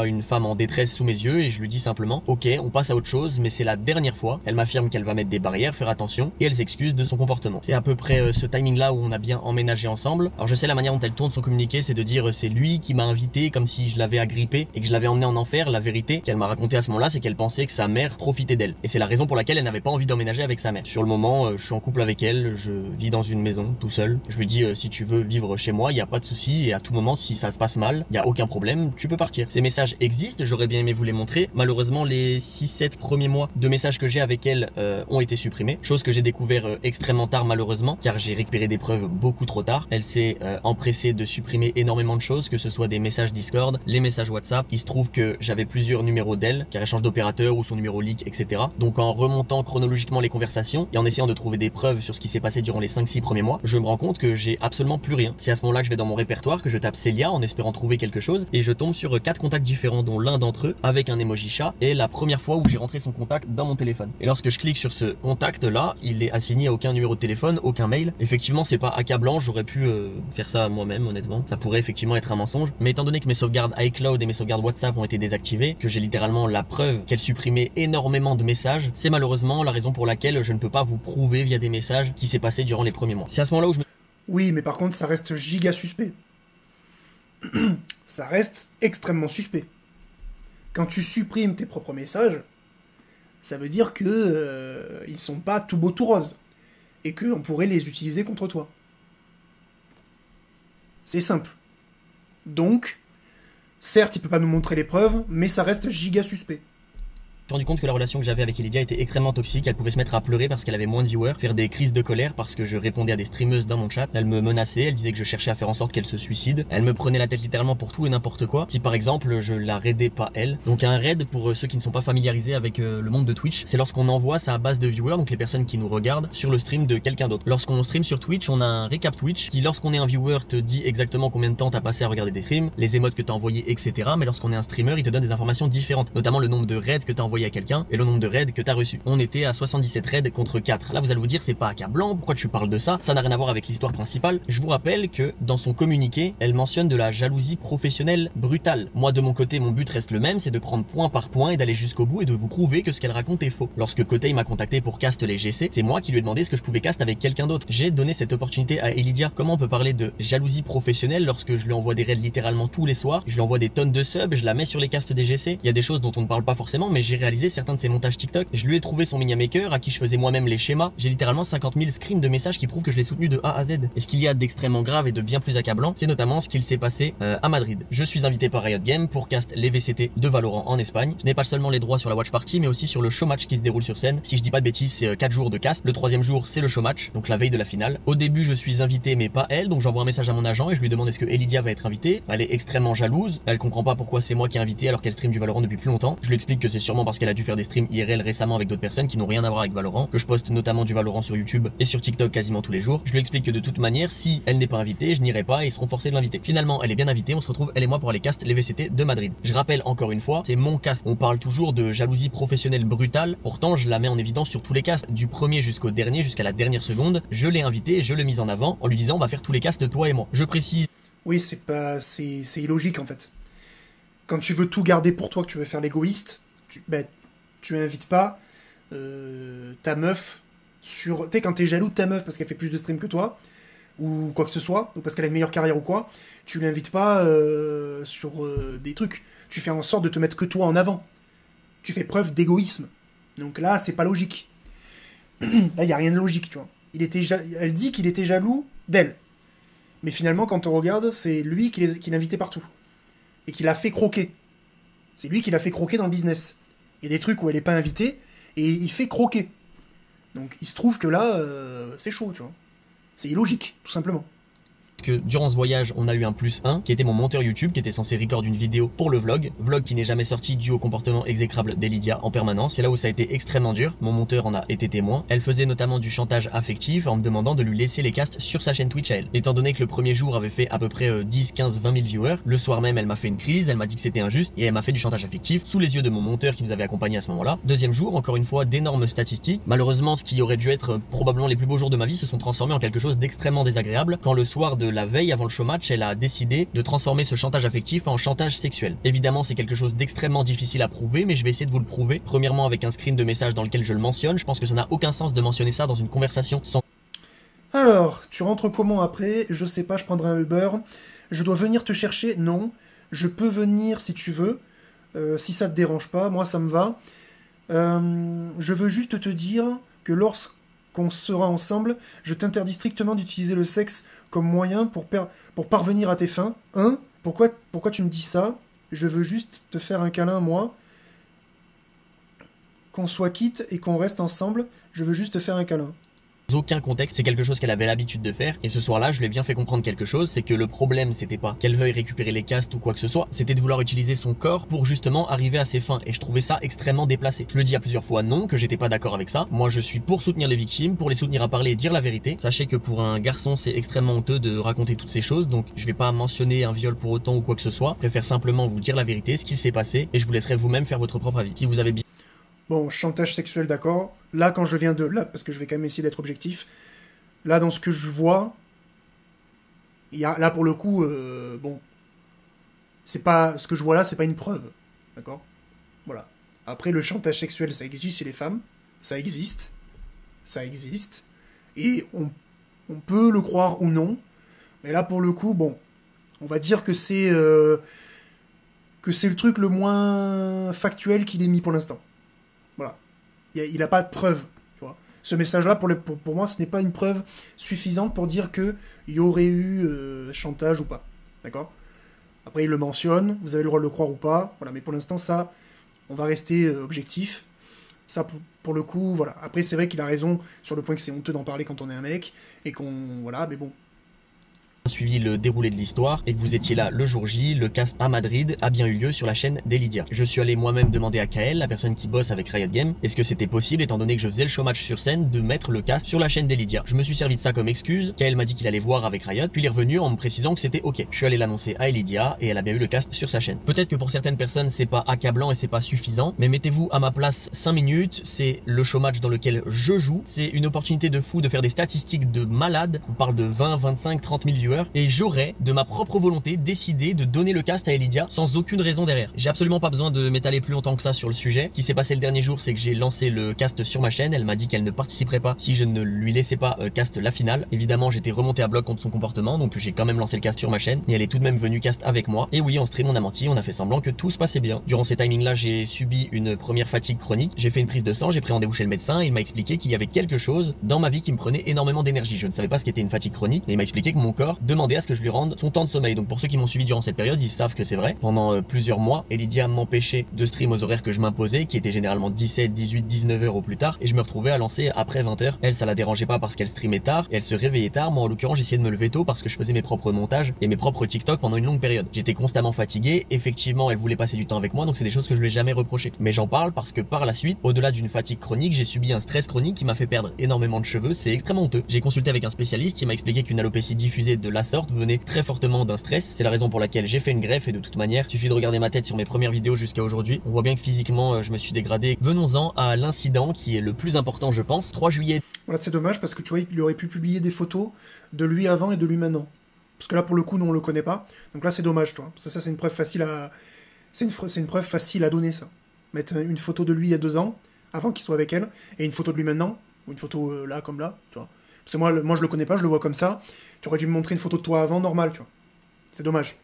Une femme en détresse sous mes yeux et je lui dis simplement ok, on passe à autre chose, mais c'est la dernière fois. Elle m'affirme qu'elle va mettre des barrières, faire attention, et elle s'excuse de son comportement. C'est à peu près ce timing là où on a bien emménagé ensemble. Alors je sais la manière dont elle tourne son communiqué, c'est de dire c'est lui qui m'a invité comme si je l'avais agrippé et que je l'avais emmené en enfer. La vérité qu'elle m'a raconté à ce moment là, c'est qu'elle pensait que sa mère profitait d'elle, et c'est la raison pour laquelle elle n'avait pas envie d'emménager avec sa mère. Sur le moment, je suis en couple avec elle, je vis dans une maison tout seul. Je lui dis si tu veux vivre chez moi, il y a pas de souci, et à tout moment si ça se passe mal, il y a aucun problème, tu peux partir. Ces messages existent, j'aurais bien aimé vous les montrer. Malheureusement, les 6-7 premiers mois de messages que j'ai avec elle ont été supprimés. Chose que j'ai découvert extrêmement tard malheureusement, car j'ai récupéré des preuves beaucoup trop tard. Elle s'est empressée de supprimer énormément de choses, que ce soit des messages Discord, les messages WhatsApp. Il se trouve que j'avais plusieurs numéros d'elle, car elle change d'opérateur ou son numéro leak, etc. Donc en remontant chronologiquement les conversations et en essayant de trouver des preuves sur ce qui s'est passé durant les 5-6 premiers mois, je me rends compte que j'ai absolument plus rien. C'est à ce moment-là que je vais dans mon répertoire, que je tape Célia en espérant trouver quelque chose, et je tombe sur 4 contacts différents, dont l'un d'entre eux avec un emoji chat, et la première fois où j'ai rentré son contact dans mon téléphone. Et lorsque je clique sur ce contact là, il est assigné à aucun numéro de téléphone, aucun mail. Effectivement, c'est pas accablant, j'aurais pu faire ça moi-même honnêtement. Ça pourrait effectivement être un mensonge, mais étant donné que mes sauvegardes iCloud et mes sauvegardes WhatsApp ont été désactivées, que j'ai littéralement la preuve qu'elle supprimait énormément de messages, c'est malheureusement la raison pour laquelle je ne peux pas vous prouver via des messages qui s'est passé durant les premiers mois. C'est à ce moment-là où je me... Oui, mais par contre, ça reste giga suspect. Ça reste extrêmement suspect. Quand tu supprimes tes propres messages, ça veut dire que ils sont pas tout beaux tout roses, et qu'on pourrait les utiliser contre toi. C'est simple. Donc, certes, il peut pas nous montrer les preuves, mais ça reste giga suspect. suis rendu compte que la relation que j'avais avec Elydia était extrêmement toxique. Elle pouvait se mettre à pleurer parce qu'elle avait moins de viewers, faire des crises de colère parce que je répondais à des streameuses dans mon chat. Elle me menaçait, elle disait que je cherchais à faire en sorte qu'elle se suicide. Elle me prenait la tête littéralement pour tout et n'importe quoi. Si par exemple je la raidais pas elle. Donc un raid, pour ceux qui ne sont pas familiarisés avec le monde de Twitch, c'est lorsqu'on envoie sa base de viewers, donc les personnes qui nous regardent, sur le stream de quelqu'un d'autre. Lorsqu'on stream sur Twitch, on a un récap Twitch qui, lorsqu'on est un viewer, te dit exactement combien de temps t'as passé à regarder des streams, les émotes que t'as envoyées, etc. Mais lorsqu'on est un streamer, il te donne des informations différentes, notamment le nombre de raids que t'as envoyé à quelqu'un et le nombre de raids que t'as reçu. On était à 77 raids contre 4. Là, vous allez vous dire, c'est pas accablant, pourquoi tu parles de ça? Ça n'a rien à voir avec l'histoire principale. Je vous rappelle que dans son communiqué, elle mentionne de la jalousie professionnelle brutale. Moi, de mon côté, mon but reste le même, c'est de prendre point par point et d'aller jusqu'au bout et de vous prouver que ce qu'elle raconte est faux. Lorsque Kotei m'a contacté pour cast les GC, c'est moi qui lui ai demandé ce que je pouvais cast avec quelqu'un d'autre. J'ai donné cette opportunité à Elydia. Comment on peut parler de jalousie professionnelle lorsque je lui envoie des raids littéralement tous les soirs, je lui envoie des tonnes de subs, je la mets sur les casts des GC. Il y a des choses dont on ne parle pas forcément, mais j'ai réalisé certains de ses montages TikTok. Je lui ai trouvé son miniamaker à qui je faisais moi-même les schémas. J'ai littéralement 50 000 screens de messages qui prouvent que je l'ai soutenu de A à Z. Et ce qu'il y a d'extrêmement grave et de bien plus accablant, c'est notamment ce qu'il s'est passé à Madrid. Je suis invité par Riot Games pour cast les VCT de Valorant en Espagne. Je n'ai pas seulement les droits sur la watch party, mais aussi sur le show match qui se déroule sur scène. Si je dis pas de bêtises, c'est 4 jours de cast. Le 3e jour, c'est le show match, donc la veille de la finale. Au début, je suis invité, mais pas elle, donc j'envoie un message à mon agent et je lui demande est-ce que Elydia va être invitée. Elle est extrêmement jalouse. Elle comprend pas pourquoi c'est moi qui ai invité alors qu'elle stream du Valorant depuis plus longtemps. Je lui explique que c'est sûrement parce qu'elle a dû faire des streams IRL récemment avec d'autres personnes qui n'ont rien à voir avec Valorant, que je poste notamment du Valorant sur YouTube et sur TikTok quasiment tous les jours. Je lui explique que de toute manière, si elle n'est pas invitée, je n'irai pas et ils seront forcés de l'inviter. Finalement, elle est bien invitée, on se retrouve elle et moi pour aller cast les VCT de Madrid. Je rappelle encore une fois, c'est mon cast. On parle toujours de jalousie professionnelle brutale, pourtant je la mets en évidence sur tous les casts, du premier jusqu'au dernier, jusqu'à la dernière seconde. Je l'ai invité, je l'ai mise en avant en lui disant on va faire tous les casts toi et moi. Je précise. Oui, c'est illogique en fait. Quand tu veux tout garder pour toi, que tu veux faire l'égoïste, tu invites pas ta meuf sur... Tu sais, quand t'es jaloux de ta meuf parce qu'elle fait plus de streams que toi, ou quoi que ce soit, ou parce qu'elle a une meilleure carrière ou quoi, tu l'invites pas sur des trucs. Tu fais en sorte de te mettre que toi en avant. Tu fais preuve d'égoïsme. Donc là, c'est pas logique. Là, il y a rien de logique, tu vois. Elle dit qu'il était jaloux d'elle. Mais finalement, quand on regarde, c'est lui qui l'invitait partout. Et qui l'a fait croquer. C'est lui qui l'a fait croquer dans le business. Il y a des trucs où elle n'est pas invitée, et il fait croquer. Donc il se trouve que là, c'est chaud, tu vois. C'est illogique, tout simplement. Que durant ce voyage, on a eu un +1 qui était mon monteur YouTube qui était censé record une vidéo pour le vlog qui n'est jamais sorti dû au comportement exécrable d'Elydia en permanence. C'est là où ça a été extrêmement dur. Mon monteur en a été témoin. Elle faisait notamment du chantage affectif en me demandant de lui laisser les casts sur sa chaîne Twitch à elle. Étant donné que le premier jour avait fait à peu près 10, 15, 20 000 viewers, le soir même elle m'a fait une crise, elle m'a dit que c'était injuste et elle m'a fait du chantage affectif sous les yeux de mon monteur qui nous avait accompagnés à ce moment-là. Deuxième jour, encore une fois, d'énormes statistiques. Malheureusement, ce qui aurait dû être probablement les plus beaux jours de ma vie se sont transformés en quelque chose d'extrêmement désagréable quand le soir de la veille avant le show match, elle a décidé de transformer ce chantage affectif en chantage sexuel. Évidemment, c'est quelque chose d'extrêmement difficile à prouver, mais je vais essayer de vous le prouver. Premièrement, avec un screen de message dans lequel je le mentionne. Je pense que ça n'a aucun sens de mentionner ça dans une conversation sans... Alors, tu rentres comment après? Je sais pas, je prendrai un Uber. Je dois venir te chercher? Non. Je peux venir si tu veux. Si ça te dérange pas, moi ça me va. Je veux juste te dire que lorsqu'on sera ensemble, je t'interdis strictement d'utiliser le sexe comme moyen pour parvenir à tes fins. Pourquoi tu me dis ça? Je veux juste te faire un câlin, moi. Qu'on soit quitte et qu'on reste ensemble, je veux juste te faire un câlin. Aucun contexte, c'est quelque chose qu'elle avait l'habitude de faire et ce soir-là je lui ai bien fait comprendre quelque chose, c'est que le problème c'était pas qu'elle veuille récupérer les castes ou quoi que ce soit, c'était de vouloir utiliser son corps pour justement arriver à ses fins et je trouvais ça extrêmement déplacé. Je le dis à plusieurs fois non, que j'étais pas d'accord avec ça. Moi je suis pour soutenir les victimes, pour les soutenir à parler et dire la vérité. Sachez que pour un garçon c'est extrêmement honteux de raconter toutes ces choses, donc je vais pas mentionner un viol pour autant ou quoi que ce soit. Je préfère simplement vous dire la vérité, ce qu'il s'est passé et je vous laisserai vous-même faire votre propre avis. Si vous avez bien... Bon, chantage sexuel, d'accord. Là, quand je viens de... Là, parce que je vais quand même essayer d'être objectif. Là, dans ce que je vois... Là, pour le coup, bon... C'est pas... Ce que je vois là, c'est pas une preuve. D'accord? Voilà. Après, le chantage sexuel, ça existe chez les femmes. Ça existe. Ça existe. Et on peut le croire ou non. Mais là, pour le coup, bon... On va dire que c'est... que c'est le truc le moins factuel qu'il ait mis pour l'instant. Voilà. Il n'a pas de preuve. Tu vois. Ce message-là, pour moi, ce n'est pas une preuve suffisante pour dire qu'il y aurait eu chantage ou pas. D'accord? Après, il le mentionne, vous avez le droit de le croire ou pas. Voilà, mais pour l'instant, ça, On va rester objectif. Ça, pour le coup, voilà. Après, c'est vrai qu'il a raison sur le point que c'est honteux d'en parler quand on est un mec, et qu'on... Voilà, mais bon. Suivi le déroulé de l'histoire et que vous étiez là le jour J, le cast à Madrid a bien eu lieu sur la chaîne d'Elydia. Je suis allé moi-même demander à Kael, la personne qui bosse avec Riot Games, est-ce que c'était possible, étant donné que je faisais le showmatch sur scène, de mettre le cast sur la chaîne d'Elydia. Je me suis servi de ça comme excuse. Kael m'a dit qu'il allait voir avec Riot, puis il est revenu en me précisant que c'était ok. Je suis allé l'annoncer à Elydia et elle a bien eu le cast sur sa chaîne. Peut-être que pour certaines personnes c'est pas accablant et c'est pas suffisant, mais mettez-vous à ma place 5 minutes, c'est le showmatch dans lequel je joue, c'est une opportunité de fou de faire des statistiques de malade. On parle de 20, 25, 30 000 viewers et j'aurais de ma propre volonté décidé de donner le cast à Elydia sans aucune raison derrière. J'ai absolument pas besoin de m'étaler plus longtemps que ça sur le sujet. Ce qui s'est passé le dernier jour, c'est que j'ai lancé le cast sur ma chaîne. Elle m'a dit qu'elle ne participerait pas si je ne lui laissais pas cast la finale. Évidemment, j'étais remonté à bloc contre son comportement, donc j'ai quand même lancé le cast sur ma chaîne. Et elle est tout de même venue cast avec moi. Et oui, en stream, on a menti, on a fait semblant que tout se passait bien. Durant ces timings-là, j'ai subi une première fatigue chronique. J'ai fait une prise de sang, j'ai pris rendez-vous chez le médecin et il m'a expliqué qu'il y avait quelque chose dans ma vie qui me prenait énormément d'énergie. Je ne savais pas ce qu'était une fatigue chronique, mais il m'a expliqué que mon corps demandait à ce que je lui rende son temps de sommeil. Donc pour ceux qui m'ont suivi durant cette période, ils savent que c'est vrai. Pendant plusieurs mois, Elydia m'empêchait de stream aux horaires que je m'imposais, qui étaient généralement 17, 18, 19 heures au plus tard, et je me retrouvais à lancer après 20 heures. Elle, ça la dérangeait pas parce qu'elle streamait tard, et elle se réveillait tard. Moi, en l'occurrence, j'essayais de me lever tôt parce que je faisais mes propres montages et mes propres TikTok pendant une longue période. J'étais constamment fatigué. Effectivement, elle voulait passer du temps avec moi, donc c'est des choses que je lui ai jamais reproché. Mais j'en parle parce que par la suite, au-delà d'une fatigue chronique, j'ai subi un stress chronique qui m'a fait perdre énormément de cheveux. C'est extrêmement honteux. J'ai consulté avec un spécialiste qui m'a expliqué qu'une alopécie diffusée de la sorte venait très fortement d'un stress. C'est la raison pour laquelle j'ai fait une greffe et de toute manière, il suffit de regarder ma tête sur mes premières vidéos jusqu'à aujourd'hui. On voit bien que physiquement, je me suis dégradé. Venons-en à l'incident qui est le plus important, je pense. 3 juillet. Voilà, c'est dommage parce que tu vois, il aurait pu publier des photos de lui avant et de lui maintenant. Parce que là, pour le coup, nous, on le connaît pas. Donc là, c'est dommage, toi. Parce que ça, c'est une preuve facile à... C'est une preuve facile à donner, ça. Mettre une photo de lui il y a 2 ans, avant qu'il soit avec elle, et une photo de lui maintenant, ou une photo là, comme là, tu vois. Parce que moi, je le connais pas, je le vois comme ça. Tu aurais dû me montrer une photo de toi avant, normal, tu vois. C'est dommage.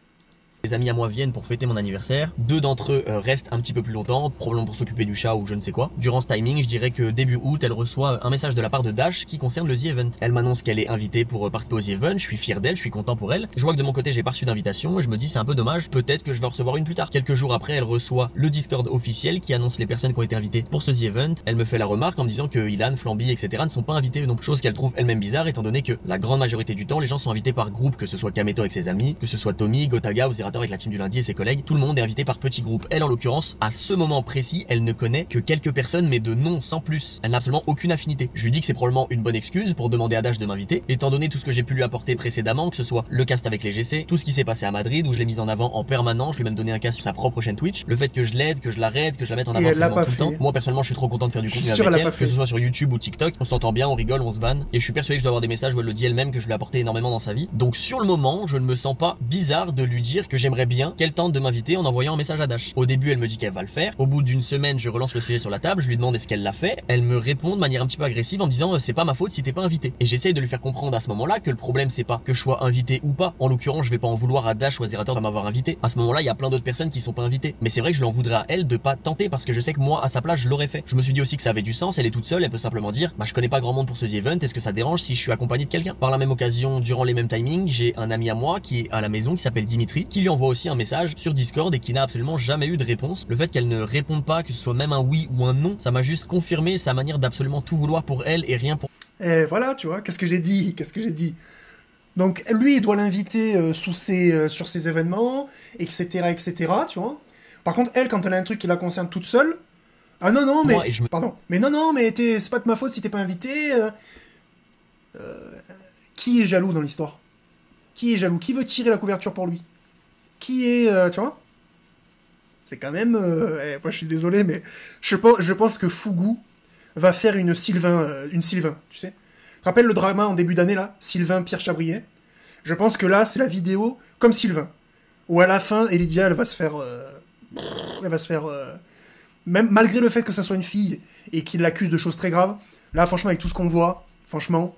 Des amis à moi viennent pour fêter mon anniversaire. 2 d'entre eux restent un petit peu plus longtemps, probablement pour s'occuper du chat ou je ne sais quoi. Durant ce timing, je dirais que début août, elle reçoit un message de la part de Dash qui concerne le The Event. Elle m'annonce qu'elle est invitée pour participer au The Event. Je suis fier d'elle, je suis content pour elle. Je vois que de mon côté, j'ai pas reçu d'invitation et je me dis c'est un peu dommage. Peut-être que je vais en recevoir une plus tard. Quelques jours après, elle reçoit le Discord officiel qui annonce les personnes qui ont été invitées pour ce The Event. Elle me fait la remarque en me disant que Ilan, Flamby, etc. ne sont pas invités non. Chose qu'elle trouve elle-même bizarre étant donné que la grande majorité du temps, les gens sont invités par groupe, que ce soit Kameto avec ses amis, que ce soit Tommy, Gotaga ou Zerator avec la team du lundi et ses collègues, tout le monde est invité par petits groupes. Elle, en l'occurrence, à ce moment précis, elle ne connaît que quelques personnes, mais de nom sans plus. Elle n'a absolument aucune affinité. Je lui dis que c'est probablement une bonne excuse pour demander à Dash de m'inviter, étant donné tout ce que j'ai pu lui apporter précédemment, que ce soit le cast avec les GC, tout ce qui s'est passé à Madrid, où je l'ai mise en avant en permanence, je lui ai même donné un cast sur sa propre chaîne Twitch, le fait que je l'aide, que je l'arrête, que je la mette en avant absolument tout le temps. Moi, personnellement, je suis trop content de faire du contenu avec elle, que ce soit sur YouTube ou TikTok, on s'entend bien, on rigole, on se vanne, et je suis persuadé que je dois avoir des messages où elle le dit elle-même que je lui ai apporté énormément dans sa vie. Donc sur le moment, je ne me sens pas bizarre de lui dire que j'aimerais bien qu'elle tente de m'inviter en envoyant un message à Dash. Au début, elle me dit qu'elle va le faire. Au bout d'une semaine, je relance le sujet sur la table, je lui demande est-ce qu'elle l'a fait. Elle me répond de manière un petit peu agressive en me disant c'est pas ma faute si t'es pas invité. Et j'essaye de lui faire comprendre à ce moment-là que le problème c'est pas que je sois invité ou pas. En l'occurrence, je vais pas en vouloir à Dash ou à Zerator de m'avoir invité. À ce moment-là, il y a plein d'autres personnes qui sont pas invitées. Mais c'est vrai que je l'en voudrais à elle de pas tenter parce que je sais que moi, à sa place, je l'aurais fait. Je me suis dit aussi que ça avait du sens. Elle est toute seule, elle peut simplement dire bah je connais pas grand monde pour ce event. Est-ce que ça dérange si je suis accompagné de quelqu'un? Par la même occasion, durant les mêmes timings, j'ai un ami à moi qui est à la maison qui s'appelle Dimitri, qui lui envoie aussi un message sur Discord et qui n'a absolument jamais eu de réponse. Le fait qu'elle ne réponde pas, que ce soit même un oui ou un non, ça m'a juste confirmé sa manière d'absolument tout vouloir pour elle et rien pour... Et voilà, tu vois, qu'est-ce que j'ai dit? Donc lui, il doit l'inviter sur ses événements, etc., etc., tu vois. Par contre, elle, quand elle a un truc qui la concerne toute seule, ah non, non, mais... Pardon. Mais non, mais c'est pas de ma faute si t'es pas invité. Qui est jaloux dans l'histoire? Qui est jaloux? Qui veut tirer la couverture pour lui? Qui est... tu vois? C'est quand même... moi, je suis désolé, mais je pense que Fugu va faire une Sylvain, tu sais. Tu te rappelles le drama en début d'année, là? Sylvain, Pierre Chabrier. Je pense que là, c'est la vidéo comme Sylvain. Où à la fin, Elydia, elle va se faire... même malgré le fait que ça soit une fille et qu'il l'accuse de choses très graves, là, franchement, avec tout ce qu'on voit, franchement...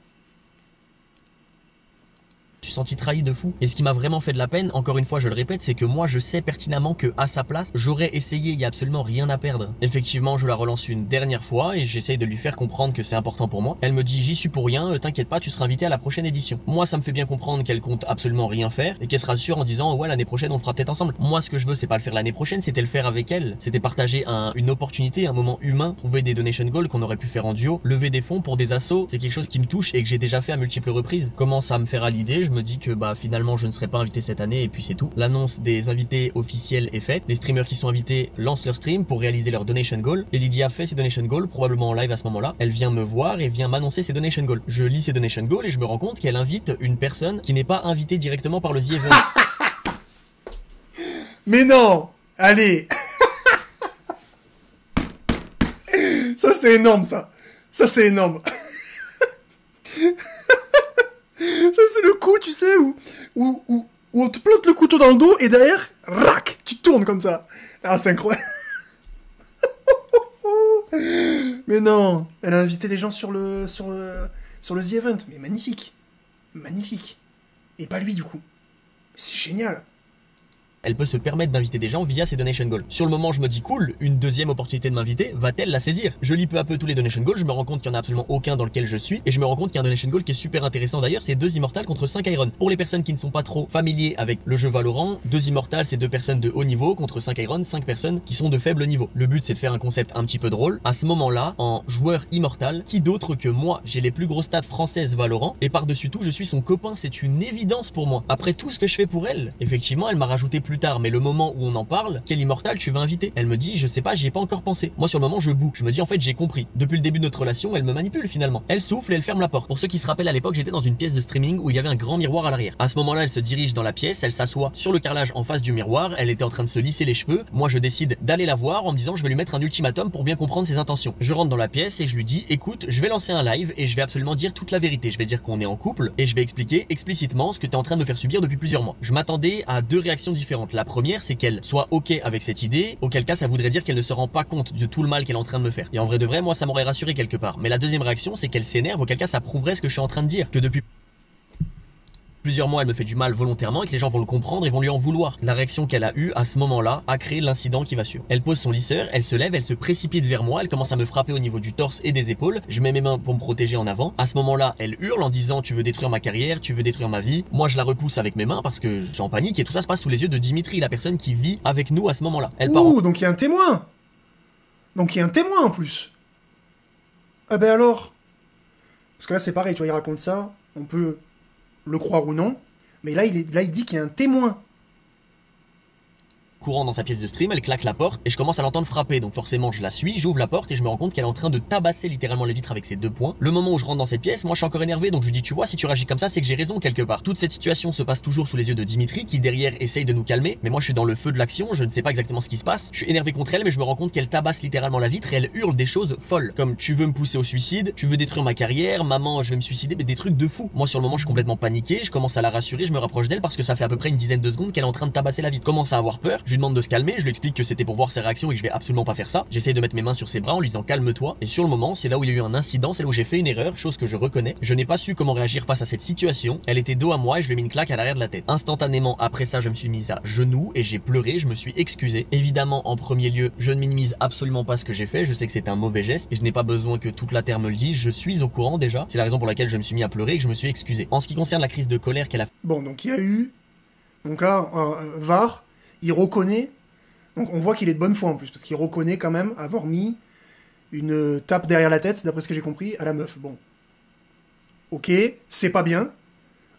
suis senti trahi de fou. Et ce qui m'a vraiment fait de la peine, encore une fois je le répète, c'est que moi je sais pertinemment que à sa place, j'aurais essayé, il y a absolument rien à perdre. Effectivement, je la relance une dernière fois et j'essaye de lui faire comprendre que c'est important pour moi. Elle me dit j'y suis pour rien, t'inquiète pas, tu seras invité à la prochaine édition. Moi ça me fait bien comprendre qu'elle compte absolument rien faire et qu'elle se rassure en disant ouais l'année prochaine on fera peut-être ensemble. Moi ce que je veux c'est pas le faire l'année prochaine, c'était le faire avec elle. C'était partager une opportunité, un moment humain, trouver des donation goals qu'on aurait pu faire en duo, lever des fonds pour des assos, c'est quelque chose qui me touche et que j'ai déjà fait à multiples reprises. Commence à me faire à l'idée, je me dis que bah finalement je ne serai pas invité cette année et puis c'est tout. L'annonce des invités officiels est faite, les streamers qui sont invités lancent leur stream pour réaliser leur donation goal et Lydia fait ses donation goals probablement en live à ce moment-là. Elle vient me voir et vient m'annoncer ses donation goals. Je lis ses donation goals et je me rends compte qu'elle invite une personne qui n'est pas invitée directement par le The Event. Mais non! Allez! Ça c'est énorme ça! Ça c'est énorme! Ça c'est le coup, tu sais, où on te plante le couteau dans le dos et derrière, rac, tu tournes comme ça. Ah, c'est incroyable. Mais non, elle a invité des gens sur le The Event. Mais magnifique. Magnifique. Et pas lui, du coup. C'est génial. Elle peut se permettre d'inviter des gens via ses donation goals. Sur le moment, je me dis cool, une deuxième opportunité de m'inviter, va-t-elle la saisir? Je lis peu à peu tous les donation goals, je me rends compte qu'il n'y en a absolument aucun dans lequel je suis, et je me rends compte qu'il y a un donation goal qui est super intéressant d'ailleurs, c'est 2 Immortals contre 5 Iron. Pour les personnes qui ne sont pas trop familiers avec le jeu Valorant, 2 Immortals c'est 2 personnes de haut niveau contre 5 Iron, 5 personnes qui sont de faible niveau. Le but c'est de faire un concept un petit peu drôle. À ce moment-là, en joueur Immortal, qui d'autre que moi, j'ai les plus grosses stats françaises Valorant, et par-dessus tout, je suis son copain, c'est une évidence pour moi. Après tout ce que je fais pour elle, effectivement, elle m'a rajouté plus tard, mais le moment où on en parle, quel Immortal tu vas inviter? Elle me dit je sais pas, j'y ai pas encore pensé. Moi sur le moment je boue, je me dis en fait j'ai compris. Depuis le début de notre relation, elle me manipule finalement. Elle souffle et elle ferme la porte. Pour ceux qui se rappellent, à l'époque j'étais dans une pièce de streaming où il y avait un grand miroir à l'arrière. À ce moment-là elle se dirige dans la pièce, elle s'assoit sur le carrelage en face du miroir, elle était en train de se lisser les cheveux. Moi je décide d'aller la voir en me disant je vais lui mettre un ultimatum pour bien comprendre ses intentions. Je rentre dans la pièce et je lui dis écoute, je vais lancer un live et je vais absolument dire toute la vérité. Je vais dire qu'on est en couple et je vais expliquer explicitement ce que tu es en train de me faire subir depuis plusieurs mois. Je m'attendais à 2 réactions différentes. La première c'est qu'elle soit ok avec cette idée, auquel cas ça voudrait dire qu'elle ne se rend pas compte de tout le mal qu'elle est en train de me faire. Et en vrai de vrai, moi ça m'aurait rassuré quelque part. Mais la deuxième réaction c'est qu'elle s'énerve, auquel cas ça prouverait ce que je suis en train de dire, que depuis plusieurs mois elle me fait du mal volontairement et que les gens vont le comprendre et vont lui en vouloir. La réaction qu'elle a eue à ce moment-là a créé l'incident qui va suivre. Elle pose son lisseur, elle se lève, elle se précipite vers moi, elle commence à me frapper au niveau du torse et des épaules. Je mets mes mains pour me protéger en avant. À ce moment-là, elle hurle en disant tu veux détruire ma carrière, tu veux détruire ma vie. Moi je la repousse avec mes mains parce que je suis en panique et tout ça se passe sous les yeux de Dimitri, la personne qui vit avec nous à ce moment-là. Elle part Ouh, donc il y a un témoin. Donc il y a un témoin en plus. Ah ben alors. Parce que là c'est pareil, tu vois, il raconte ça, on peut le croire ou non. Mais là, il dit qu'il y a un témoin. courant dans sa pièce de stream, elle claque la porte et je commence à l'entendre frapper. Donc forcément je la suis, j'ouvre la porte et je me rends compte qu'elle est en train de tabasser littéralement les vitres avec ses 2 poings. Le moment où je rentre dans cette pièce, moi je suis encore énervé, donc je lui dis tu vois, si tu réagis comme ça c'est que j'ai raison quelque part. Toute cette situation se passe toujours sous les yeux de Dimitri qui derrière essaye de nous calmer, mais moi je suis dans le feu de l'action, je ne sais pas exactement ce qui se passe. Je suis énervé contre elle mais je me rends compte qu'elle tabasse littéralement la vitre et elle hurle des choses folles comme tu veux me pousser au suicide, tu veux détruire ma carrière, maman je vais me suicider, mais des trucs de fou. Moi sur le moment je suis complètement paniqué, je commence à la rassurer, je me rapproche d'elle parce que ça fait à peu près une dizaine de secondes qu'elle est en train de tabasser la vitre. Commence à avoir peur, je lui demande de se calmer, je lui explique que c'était pour voir ses réactions et que je vais absolument pas faire ça. J'essaye de mettre mes mains sur ses bras en lui disant calme-toi et sur le moment c'est là où il y a eu un incident, c'est là où j'ai fait une erreur, chose que je reconnais. Je n'ai pas su comment réagir face à cette situation, elle était dos à moi et je lui ai mis une claque à l'arrière de la tête. Instantanément après ça je me suis mise à genoux et j'ai pleuré, je me suis excusé. Évidemment en premier lieu je ne minimise absolument pas ce que j'ai fait, je sais que c'est un mauvais geste et je n'ai pas besoin que toute la terre me le dise, je suis au courant déjà. C'est la raison pour laquelle je me suis mis à pleurer et que je me suis excusé. En ce qui concerne la crise de colère qu'elle a... Bon donc il y a eu, donc là VAR, il reconnaît. Donc on voit qu'il est de bonne foi en plus, parce qu'il reconnaît quand même avoir mis une tape derrière la tête, d'après ce que j'ai compris, à la meuf. Bon. Ok, c'est pas bien.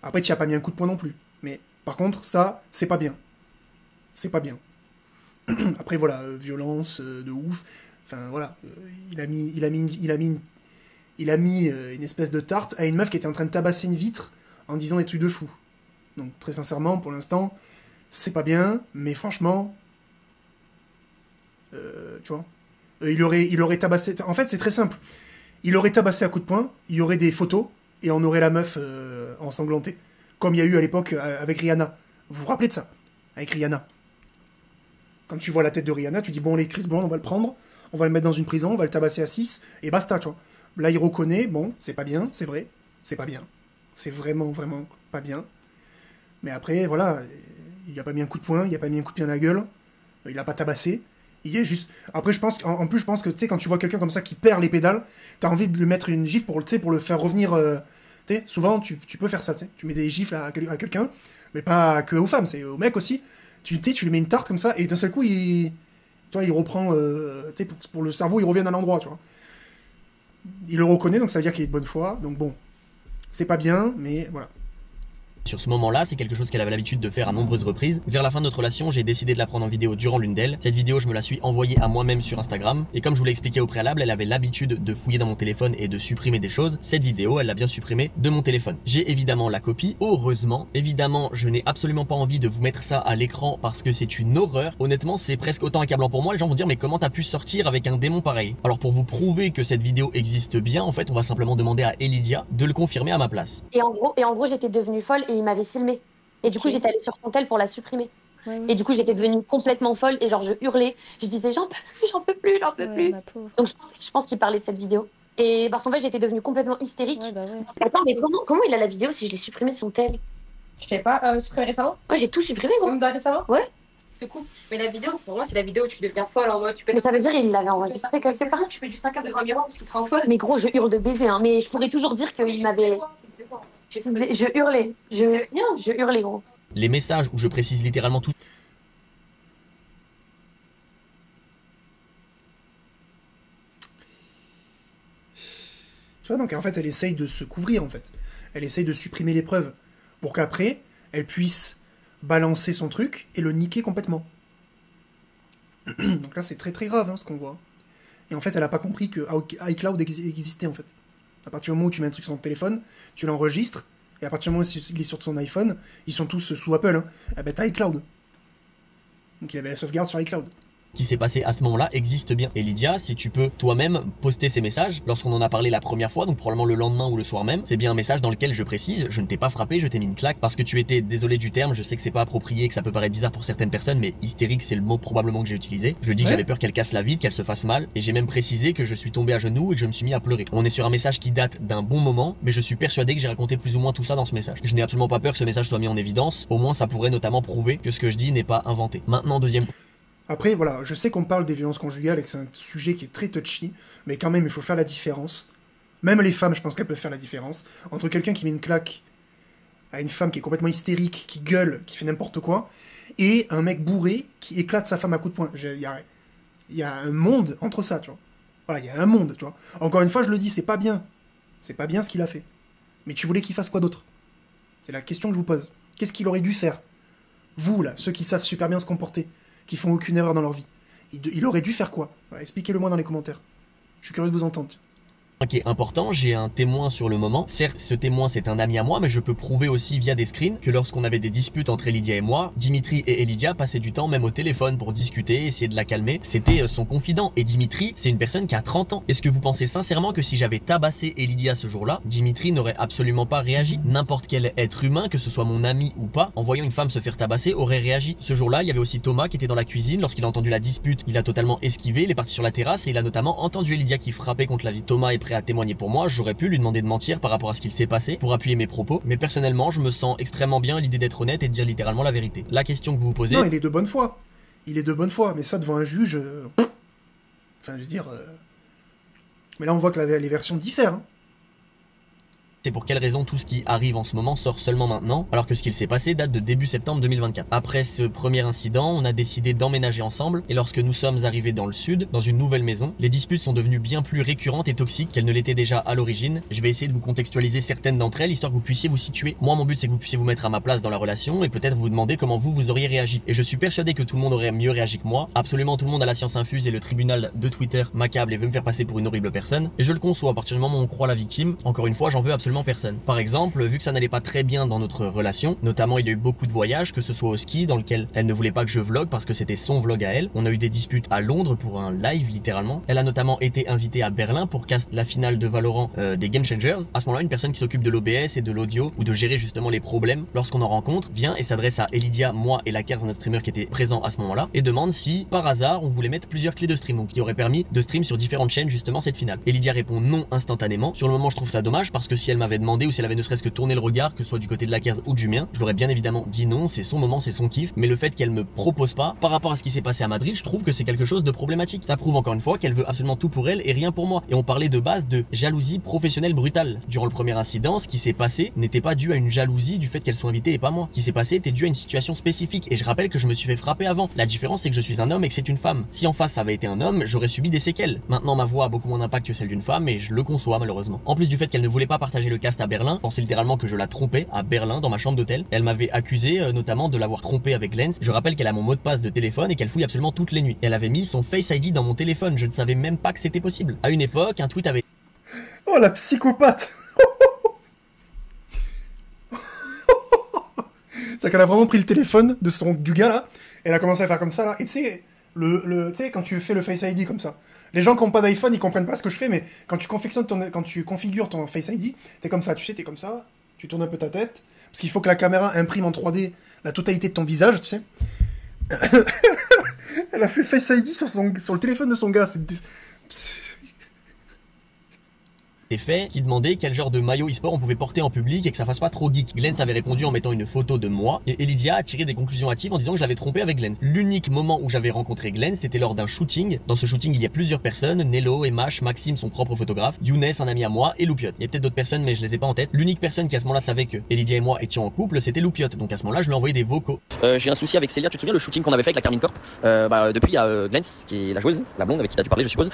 Après, tu as pas mis un coup de poing non plus. Mais par contre, ça, c'est pas bien. C'est pas bien. Après, voilà, violence de ouf. Enfin, voilà. Il a mis une espèce de tarte à une meuf qui était en train de tabasser une vitre en disant des trucs de fou. Donc, très sincèrement, pour l'instant, c'est pas bien, mais franchement... tu vois, il aurait tabassé. En fait, c'est très simple. Il aurait tabassé à coups de poing, il y aurait des photos et on aurait la meuf ensanglantée, comme il y a eu à l'époque avec Rihanna. Vous vous rappelez de ça? Avec Rihanna. Quand tu vois la tête de Rihanna, tu dis bon, les Chris Brown, on va le prendre, on va le mettre dans une prison, on va le tabasser à 6 et basta, tu vois. Là, il reconnaît, bon, c'est pas bien, c'est vrai, c'est pas bien, c'est vraiment, vraiment pas bien. Mais après, voilà, il a pas mis un coup de poing, il a pas mis un coup de pied dans la gueule, il a pas tabassé. Il est juste... Après, je pense, en plus, je pense que, tu sais, quand tu vois quelqu'un comme ça qui perd les pédales, t'as envie de lui mettre une gifle pour, pour le faire revenir... tu sais, souvent, tu peux faire ça, tu sais. Tu mets des gifles à quelqu'un, mais pas que aux femmes, c'est aux mecs aussi. Tu lui mets une tarte comme ça, et d'un seul coup, il reprend... tu sais, pour le cerveau, il revient à l'endroit, tu vois. Il le reconnaît, donc ça veut dire qu'il est de bonne foi. Donc bon, c'est pas bien, mais voilà. Sur ce moment-là, c'est quelque chose qu'elle avait l'habitude de faire à nombreuses reprises. Vers la fin de notre relation, j'ai décidé de la prendre en vidéo durant l'une d'elles. Cette vidéo, je me la suis envoyée à moi-même sur Instagram. Et comme je vous l'ai expliqué au préalable, elle avait l'habitude de fouiller dans mon téléphone et de supprimer des choses. Cette vidéo, elle l'a bien supprimée de mon téléphone. J'ai évidemment la copie, heureusement. Évidemment, je n'ai absolument pas envie de vous mettre ça à l'écran parce que c'est une horreur. Honnêtement, c'est presque autant accablant pour moi. Les gens vont dire, mais comment t'as pu sortir avec un démon pareil? Alors pour vous prouver que cette vidéo existe bien, en fait, on va simplement demander à Elidia de le confirmer à ma place. Et en gros, j'étais devenue folle et il m'avait filmé. Et du coup, j'étais allée sur son tel pour la supprimer. Ouais, ouais. Et du coup, j'étais devenue complètement folle et genre, je hurlais. Je disais, j'en peux plus, j'en peux plus, j'en peux Ouais, plus. ma pauvre. Donc, je pense qu'il parlait de cette vidéo. Et parce qu'en fait, j'étais devenue complètement hystérique. Ouais, bah ouais. Attends, mais comment il a la vidéo si je l'ai supprimée de son tel? Je sais pas, supprimé récemment? Ouais, j'ai tout supprimé, gros. Même récemment? Ouais. C'est cool. Mais la vidéo, pour moi, c'est la vidéo où tu deviens folle en mode tu peux. Mais ça veut dire qu'il l'avait enregistré quelque C'est part. pareil, tu fais du 5 devant un miroir parce qu'il te rend folle. Mais gros, je hurle de baiser, hein. Mais je pourrais toujours dire qu'il m'avait. Je hurlais. Je hurlais, gros. Les messages où je précise littéralement tout. Tu vois, donc en fait, elle essaye de se couvrir, en fait. Elle essaye de supprimer les preuves, pour qu'après, elle puisse balancer son truc et le niquer complètement. Donc là, c'est très très grave, hein, ce qu'on voit. Et en fait, elle a pas compris que iCloud existait, en fait. À partir du moment où tu mets un truc sur ton téléphone, tu l'enregistres, et à partir du moment où il est sur ton iPhone, ils sont tous sous Apple, hein. Eh ben, t'as iCloud. Donc il avait la sauvegarde sur iCloud. Qui s'est passé à ce moment-là existe bien. Et Lydia, si tu peux toi-même poster ces messages, lorsqu'on en a parlé la première fois, donc probablement le lendemain ou le soir même, c'est bien un message dans lequel je précise, je ne t'ai pas frappé, je t'ai mis une claque parce que tu étais, désolé du terme, je sais que c'est pas approprié, que ça peut paraître bizarre pour certaines personnes, mais hystérique c'est le mot probablement que j'ai utilisé. Je dis que j'avais peur qu'elle casse la vitre, qu'elle se fasse mal, et j'ai même précisé que je suis tombé à genoux et que je me suis mis à pleurer. On est sur un message qui date d'un bon moment, mais je suis persuadé que j'ai raconté plus ou moins tout ça dans ce message. Je n'ai absolument pas peur que ce message soit mis en évidence, au moins ça pourrait notamment prouver que ce que je dis n'est pas inventé. Maintenant, deuxième point. Après, voilà, je sais qu'on parle des violences conjugales et que c'est un sujet qui est très touchy, mais quand même, il faut faire la différence. Même les femmes, je pense qu'elles peuvent faire la différence. Entre quelqu'un qui met une claque à une femme qui est complètement hystérique, qui gueule, qui fait n'importe quoi, et un mec bourré qui éclate sa femme à coups de poing. Il y a un monde entre ça, tu vois. Voilà, il y a un monde, tu vois. Encore une fois, je le dis, c'est pas bien. C'est pas bien ce qu'il a fait. Mais tu voulais qu'il fasse quoi d'autre? C'est la question que je vous pose. Qu'est-ce qu'il aurait dû faire? Vous, là, ceux qui savent super bien se comporter, qui font aucune erreur dans leur vie. Il aurait dû faire quoi? Expliquez-le moi dans les commentaires. Je suis curieux de vous entendre. Qui est important, j'ai un témoin sur le moment. Certes, ce témoin c'est un ami à moi, mais je peux prouver aussi via des screens que lorsqu'on avait des disputes entre Elidia et moi, Dimitri et Elidia passaient du temps même au téléphone pour discuter, essayer de la calmer. C'était son confident. Et Dimitri, c'est une personne qui a 30 ans. Est-ce que vous pensez sincèrement que si j'avais tabassé Elidia ce jour-là, Dimitri n'aurait absolument pas réagi? N'importe quel être humain, que ce soit mon ami ou pas, en voyant une femme se faire tabasser, aurait réagi. Ce jour-là, il y avait aussi Thomas qui était dans la cuisine. Lorsqu'il a entendu la dispute, il a totalement esquivé, il est parti sur la terrasse et il a notamment entendu Elidia qui frappait contre la vitre. Thomas est prêt à témoigner pour moi, j'aurais pu lui demander de mentir par rapport à ce qu'il s'est passé pour appuyer mes propos, mais personnellement je me sens extrêmement bien à l'idée d'être honnête et de dire littéralement la vérité. La question que vous vous posez... Non, il est de bonne foi. Il est de bonne foi, mais ça devant un juge... Enfin, je veux dire... Mais là on voit que les versions diffèrent, hein. C'est pour quelle raison tout ce qui arrive en ce moment sort seulement maintenant, alors que ce qu'il s'est passé date de début septembre 2024. Après ce premier incident, on a décidé d'emménager ensemble, et lorsque nous sommes arrivés dans le sud, dans une nouvelle maison, les disputes sont devenues bien plus récurrentes et toxiques qu'elles ne l'étaient déjà à l'origine. Je vais essayer de vous contextualiser certaines d'entre elles, histoire que vous puissiez vous situer. Moi, mon but, c'est que vous puissiez vous mettre à ma place dans la relation, et peut-être vous demander comment vous auriez réagi. Et je suis persuadé que tout le monde aurait mieux réagi que moi. Absolument tout le monde a la science infuse, et le tribunal de Twitter m'accable et veut me faire passer pour une horrible personne. Et je le conçois, à partir du moment où on croit la victime. Encore une fois, j'en veux absolument personne. Par exemple, vu que ça n'allait pas très bien dans notre relation, notamment il y a eu beaucoup de voyages, que ce soit au ski, dans lequel elle ne voulait pas que je vlog parce que c'était son vlog à elle. On a eu des disputes à Londres pour un live littéralement. Elle a notamment été invitée à Berlin pour cast la finale de Valorant des Game Changers. À ce moment-là, une personne qui s'occupe de l'OBS et de l'audio ou de gérer justement les problèmes lorsqu'on en rencontre vient et s'adresse à Elidia, moi et la Kers, notre streamer qui était présent à ce moment-là, et demande si par hasard on voulait mettre plusieurs clés de stream, donc qui aurait permis de stream sur différentes chaînes justement cette finale. Elidia répond non instantanément. Sur le moment, je trouve ça dommage parce que si elle elle m'avait demandé ou si elle avait ne serait-ce que tourné le regard, que ce soit du côté de la case ou du mien, je l'aurais bien évidemment dit non, c'est son moment, c'est son kiff. Mais le fait qu'elle me propose pas, par rapport à ce qui s'est passé à Madrid, je trouve que c'est quelque chose de problématique. Ça prouve encore une fois qu'elle veut absolument tout pour elle et rien pour moi. Et on parlait de base de jalousie professionnelle brutale. Durant le premier incident, ce qui s'est passé n'était pas dû à une jalousie du fait qu'elle soit invitée et pas moi. Ce qui s'est passé était dû à une situation spécifique. Et je rappelle que je me suis fait frapper avant. La différence, c'est que je suis un homme et que c'est une femme. Si en face ça avait été un homme, j'aurais subi des séquelles. Maintenant, ma voix a beaucoup moins d'impact que celle d'une femme et je le conçois malheureusement. En plus du fait qu'elle ne voulait pas partager le cast à Berlin, pensait littéralement que je la trompais à Berlin dans ma chambre d'hôtel. Elle m'avait accusé notamment de l'avoir trompée avec Lens. Je rappelle qu'elle a mon mot de passe de téléphone et qu'elle fouille absolument toutes les nuits. Elle avait mis son Face ID dans mon téléphone. Je ne savais même pas que c'était possible. À une époque, un tweet avait... Oh la psychopathe. C'est qu'elle a vraiment pris le téléphone du gars là, et elle a commencé à faire comme ça là, et tu sais, tu sais, quand tu fais le Face ID comme ça, les gens qui n'ont pas d'iPhone, ils comprennent pas ce que je fais, mais quand tu configures ton Face ID, t'es comme ça, tu sais, t'es comme ça, tu tournes un peu ta tête, parce qu'il faut que la caméra imprime en 3D la totalité de ton visage, tu sais. Elle a fait Face ID sur le téléphone de son gars, fait qui demandait quel genre de maillot e-sport on pouvait porter en public et que ça fasse pas trop geek. Glens avait répondu en mettant une photo de moi et Elidia a tiré des conclusions hâtives en disant que je l'avais trompé avec Glens. L'unique moment où j'avais rencontré Glens, c'était lors d'un shooting. Dans ce shooting, il y a plusieurs personnes, Nello, Emash, Maxime, son propre photographe, Younes, un ami à moi, et Loupiot. Il y a peut-être d'autres personnes mais je les ai pas en tête. L'unique personne qui à ce moment-là savait que Elidia et moi étions en couple, c'était Loupiot. Donc à ce moment-là, je lui ai envoyé des vocaux. J'ai un souci avec Célia, tu te souviens le shooting qu'on avait fait avec la Carmine Corp? Depuis il y a Glens, qui est la joueuse, la blonde avec qui t'as dû parler je suppose,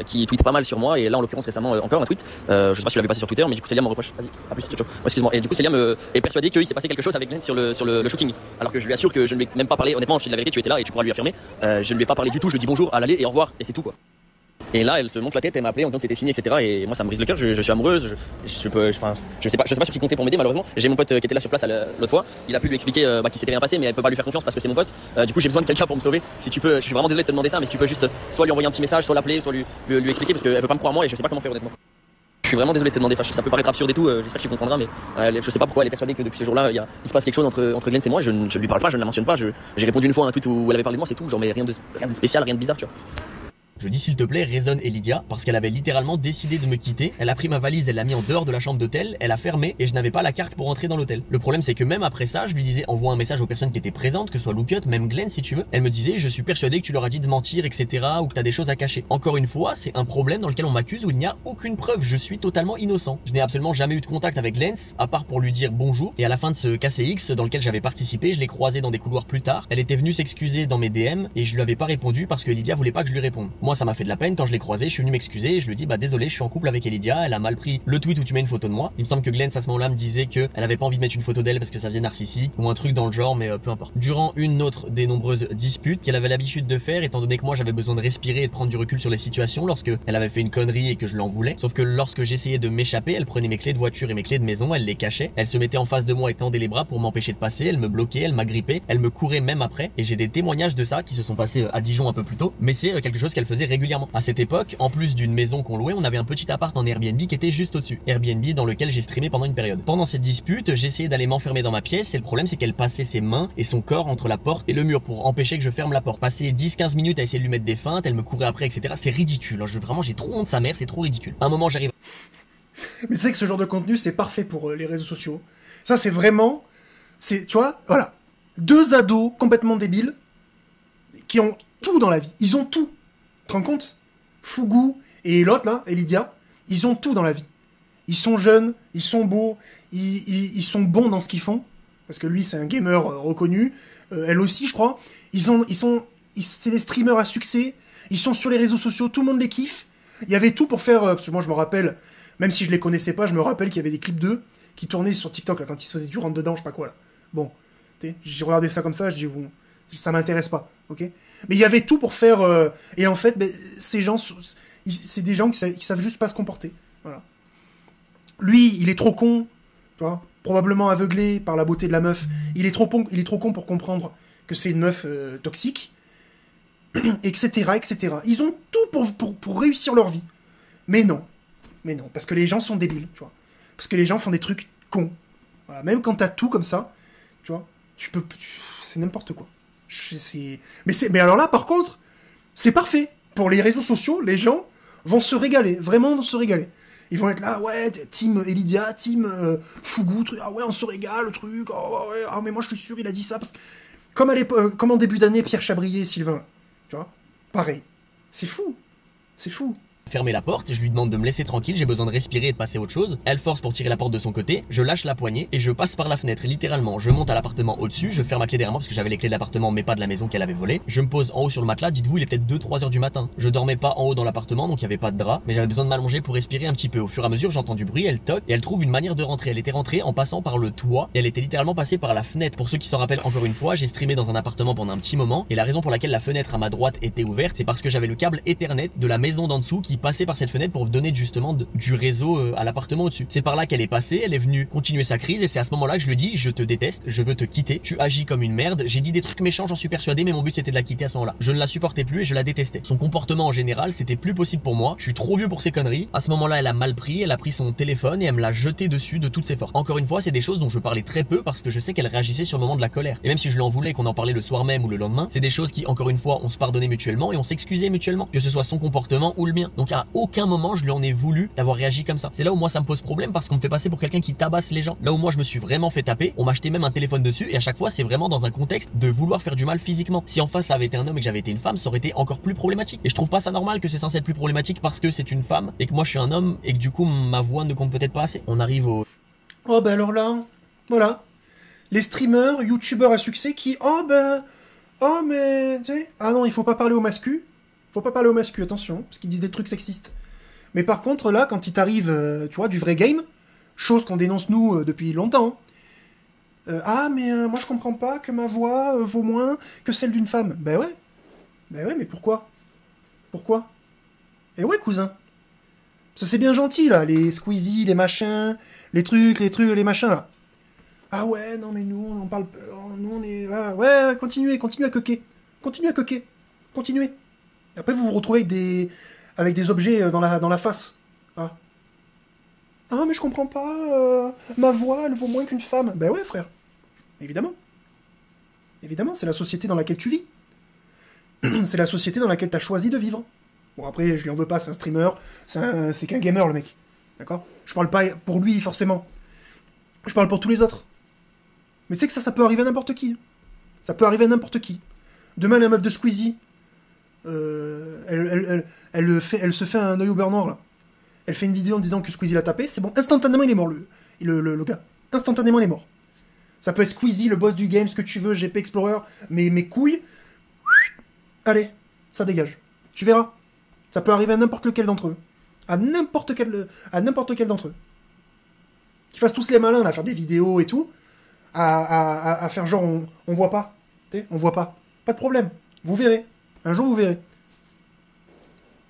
qui tweet pas mal sur moi et là en l'occurrence récemment encore un tweet. Je sais pas si tu l'avais passé sur Twitter, mais du coup Célia me reproche. Vas-y, à plus, ciao. Excuse-moi. Et du coup Célia est persuadée qu'il s'est passé quelque chose avec Glenn sur le shooting. Alors que je lui assure que je ne lui ai même pas parlé. Honnêtement, je te dis la vérité, tu étais là et tu pourras lui affirmer. Je ne lui ai pas parlé du tout. Je lui dis bonjour à l'aller et au revoir et c'est tout quoi. Et là, elle se monte la tête, elle m'a appelé en disant que c'était fini, etc. Et moi, ça me brise le cœur. Je suis amoureuse. Je sais pas sur qui compter pour m'aider malheureusement. J'ai mon pote qui était là sur place l'autre fois. Il a pu lui expliquer qu'il s'était rien passé, mais elle peut pas lui faire confiance parce que c'est mon pote. Du coup, j'ai besoin de quelqu'un pour me sauver. Si tu peux, je suis vraiment désolé de te demander ça, mais si tu peux juste soit lui envoyer un petit message, soit l'appeler, soit lui expliquer parce qu'elle veut pas me croire moi et je sais pas comment faire honnêtement. Je suis vraiment désolé de te demander ça. Ça peut paraître absurde et tout. J'espère que tu comprendras, mais je sais pas pourquoi elle est persuadée que depuis ce jour-là, il se passe quelque chose entre Glenn et moi. Je ne lui parle pas, je ne la mentionne pas. J'ai répondu une fois à un tweet où elle avait parlé de moi, c'est tout. Genre, mais rien de spécial, rien de bizarre, tu vois. Je dis s'il te plaît, raisonne Elidia, parce qu'elle avait littéralement décidé de me quitter. Elle a pris ma valise, elle l'a mis en dehors de la chambre d'hôtel, elle a fermé et je n'avais pas la carte pour entrer dans l'hôtel. Le problème c'est que même après ça, je lui disais envoie un message aux personnes qui étaient présentes, que ce soit Loupiot, même Glenn si tu veux. Elle me disait je suis persuadé que tu leur as dit de mentir, etc. ou que t'as des choses à cacher. Encore une fois, c'est un problème dans lequel on m'accuse où il n'y a aucune preuve. Je suis totalement innocent. Je n'ai absolument jamais eu de contact avec Glenn, à part pour lui dire bonjour. Et à la fin de ce KCX dans lequel j'avais participé, je l'ai croisée dans des couloirs plus tard. Elle était venue s'excuser dans mes DM et je lui avais pas répondu parce que Lydia voulait pas que je lui réponde. Moi ça m'a fait de la peine quand je l'ai croisée, je suis venu m'excuser et je lui dis bah désolé, je suis en couple avec Elidia, elle a mal pris le tweet où tu mets une photo de moi. Il me semble que Glenn à ce moment-là me disait que elle avait pas envie de mettre une photo d'elle parce que ça faisait narcissique ou un truc dans le genre, mais peu importe. Durant une autre des nombreuses disputes qu'elle avait l'habitude de faire, étant donné que moi j'avais besoin de respirer et de prendre du recul sur les situations lorsque elle avait fait une connerie et que je l'en voulais, sauf que lorsque j'essayais de m'échapper, elle prenait mes clés de voiture et mes clés de maison, elle les cachait, elle se mettait en face de moi et tendait les bras pour m'empêcher de passer, elle me bloquait, elle m'agrippait, elle me courait même après et j'ai des témoignages de ça qui se sont passés à Dijon un peu plus tôt, mais c'est quelque chose qu'elle faisait régulièrement. À cette époque, en plus d'une maison qu'on louait, on avait un petit appart en Airbnb qui était juste au-dessus. Airbnb dans lequel j'ai streamé pendant une période. Pendant cette dispute, j'essayais d'aller m'enfermer dans ma pièce et le problème c'est qu'elle passait ses mains et son corps entre la porte et le mur pour empêcher que je ferme la porte. Passer 10-15 minutes à essayer de lui mettre des feintes, elle me courait après, etc. C'est ridicule. Vraiment, j'ai trop honte de sa mère, c'est trop ridicule. À un moment, j'arrive. Mais tu sais que ce genre de contenu, c'est parfait pour les réseaux sociaux. Ça, c'est vraiment... tu vois, voilà. Deux ados complètement débiles qui ont tout dans la vie. Ils ont tout. Tu te rends compte? Fugu et l'autre, là, Elidia, ils ont tout dans la vie. Ils sont jeunes, ils sont beaux, ils sont bons dans ce qu'ils font. Parce que lui, c'est un gamer reconnu. Elle aussi, je crois. C'est des streamers à succès. Ils sont sur les réseaux sociaux, tout le monde les kiffe. Il y avait tout pour faire... parce que moi, je me rappelle, même si je les connaissais pas, je me rappelle qu'il y avait des clips d'eux qui tournaient sur TikTok, là, quand ils se faisaient du rentre-dedans, je sais pas quoi, là. Bon, j'ai regardé ça comme ça, je dis, bon, ça m'intéresse pas, ok? Mais il y avait tout pour faire... et en fait, ces gens, c'est des gens qui savent juste pas se comporter. Voilà. Lui, il est trop con, tu vois, probablement aveuglé par la beauté de la meuf. Il est trop con pour comprendre que c'est une meuf toxique, etc., etc. Ils ont tout pour réussir leur vie. Mais non, parce que les gens sont débiles, tu vois. Parce que les gens font des trucs cons. Voilà, même quand t'as tout comme ça, tu vois, c'est n'importe quoi. Mais alors là, par contre, c'est parfait. Pour les réseaux sociaux, les gens vont se régaler, vraiment vont se régaler. Ils vont être là, ouais, team Elidia, team Fugu, truc, ah ouais, on se régale, le truc, oh ouais, ah mais moi je suis sûr, il a dit ça, parce que... Comme, comme en début d'année, Pierre Chabrier et Sylvain, tu vois, pareil. C'est fou, c'est fou. Fermer la porte, je lui demande de me laisser tranquille, j'ai besoin de respirer et de passer à autre chose. Elle force pour tirer la porte de son côté, je lâche la poignée et je passe par la fenêtre, littéralement. Je monte à l'appartement au-dessus, je ferme ma clé derrière moi parce que j'avais les clés de l'appartement mais pas de la maison qu'elle avait volée. Je me pose en haut sur le matelas, dites-vous il est peut-être 2-3 heures du matin. Je dormais pas en haut dans l'appartement donc il y avait pas de drap, mais j'avais besoin de m'allonger pour respirer un petit peu. Au fur et à mesure j'entends du bruit, elle toque et elle trouve une manière de rentrer. Elle était rentrée en passant par le toit et elle était littéralement passée par la fenêtre. Pour ceux qui s'en rappellent encore une fois, j'ai streamé dans un appartement pendant un petit moment et la raison pour laquelle la fenêtre à ma droite était ouverte, c'est parce que j'avais le câble Ethernet de la maison d'en dessous qui passait par cette fenêtre pour donner justement du réseau à l'appartement au-dessus. C'est par là qu'elle est passée, elle est venue continuer sa crise et c'est à ce moment-là que je lui dis je te déteste, je veux te quitter, tu agis comme une merde, j'ai dit des trucs méchants, j'en suis persuadé mais mon but c'était de la quitter à ce moment-là. Je ne la supportais plus et je la détestais. Son comportement en général c'était plus possible pour moi, je suis trop vieux pour ces conneries. À ce moment-là elle a mal pris, elle a pris son téléphone et elle me l'a jeté dessus de toutes ses forces. Encore une fois c'est des choses dont je parlais très peu parce que je sais qu'elle réagissait sur le moment de la colère. Et même si je lui en voulais qu'on en parlait le soir même ou le lendemain, c'est des choses qui encore une fois on se pardonnait mutuellement et on s'excusait mutuellement, que ce soit son comportement ou le mien. Donc à aucun moment je lui en ai voulu d'avoir réagi comme ça. C'est là où moi ça me pose problème parce qu'on me fait passer pour quelqu'un qui tabasse les gens. Là où moi je me suis vraiment fait taper, on m'a acheté même un téléphone dessus et à chaque fois c'est vraiment dans un contexte de vouloir faire du mal physiquement. Si en face ça avait été un homme et que j'avais été une femme, ça aurait été encore plus problématique. Et je trouve pas ça normal que c'est censé être plus problématique parce que c'est une femme et que moi je suis un homme et que du coup ma voix ne compte peut-être pas assez. On arrive au... Oh ben alors là, voilà. Les streamers, youtubeurs à succès qui, oh mais, tu sais, ah non, il faut pas parler au mascu. Faut pas parler au mascu, attention, parce qu'ils disent des trucs sexistes. Mais par contre, là, quand il t'arrive, tu vois, du vrai game, chose qu'on dénonce nous depuis longtemps, ah, mais moi je comprends pas que ma voix vaut moins que celle d'une femme. Ben ouais, mais pourquoi? Pourquoi? Eh ouais, cousin. Ça c'est bien gentil, là, les Squeezie, les machins, les trucs, les machins, là. Ah ouais, non mais nous, on parle... Nous, on est... Ah, ouais, continuez à coquer. Continuez. Après, vous vous retrouvez avec des objets dans la face. Ah, mais je comprends pas, ma voix, elle vaut moins qu'une femme. Ben ouais, frère. Évidemment. Évidemment, c'est la société dans laquelle tu vis. C'est la société dans laquelle t'as choisi de vivre. Bon, après, je lui en veux pas, c'est un streamer, c'est qu'un gamer, le mec. D'accord? Je parle pas pour lui, forcément. Je parle pour tous les autres. Mais tu sais que ça peut arriver à n'importe qui. Ça peut arriver à n'importe qui. Demain, la meuf de Squeezie, elle se fait un œil au beurre noir, là. Elle fait une vidéo en disant que Squeezie l'a tapé, c'est bon, instantanément il est mort, le gars. Instantanément il est mort. Ça peut être Squeezie, le boss du game, ce que tu veux, GP Explorer, mais mes couilles, allez, ça dégage. Tu verras. Ça peut arriver à n'importe lequel d'entre eux. À n'importe quel d'entre eux. Qu'ils fassent tous les malins, là, à faire des vidéos et tout, à faire genre, on voit pas. On voit pas. Pas de problème. Vous verrez. Un jour, vous verrez.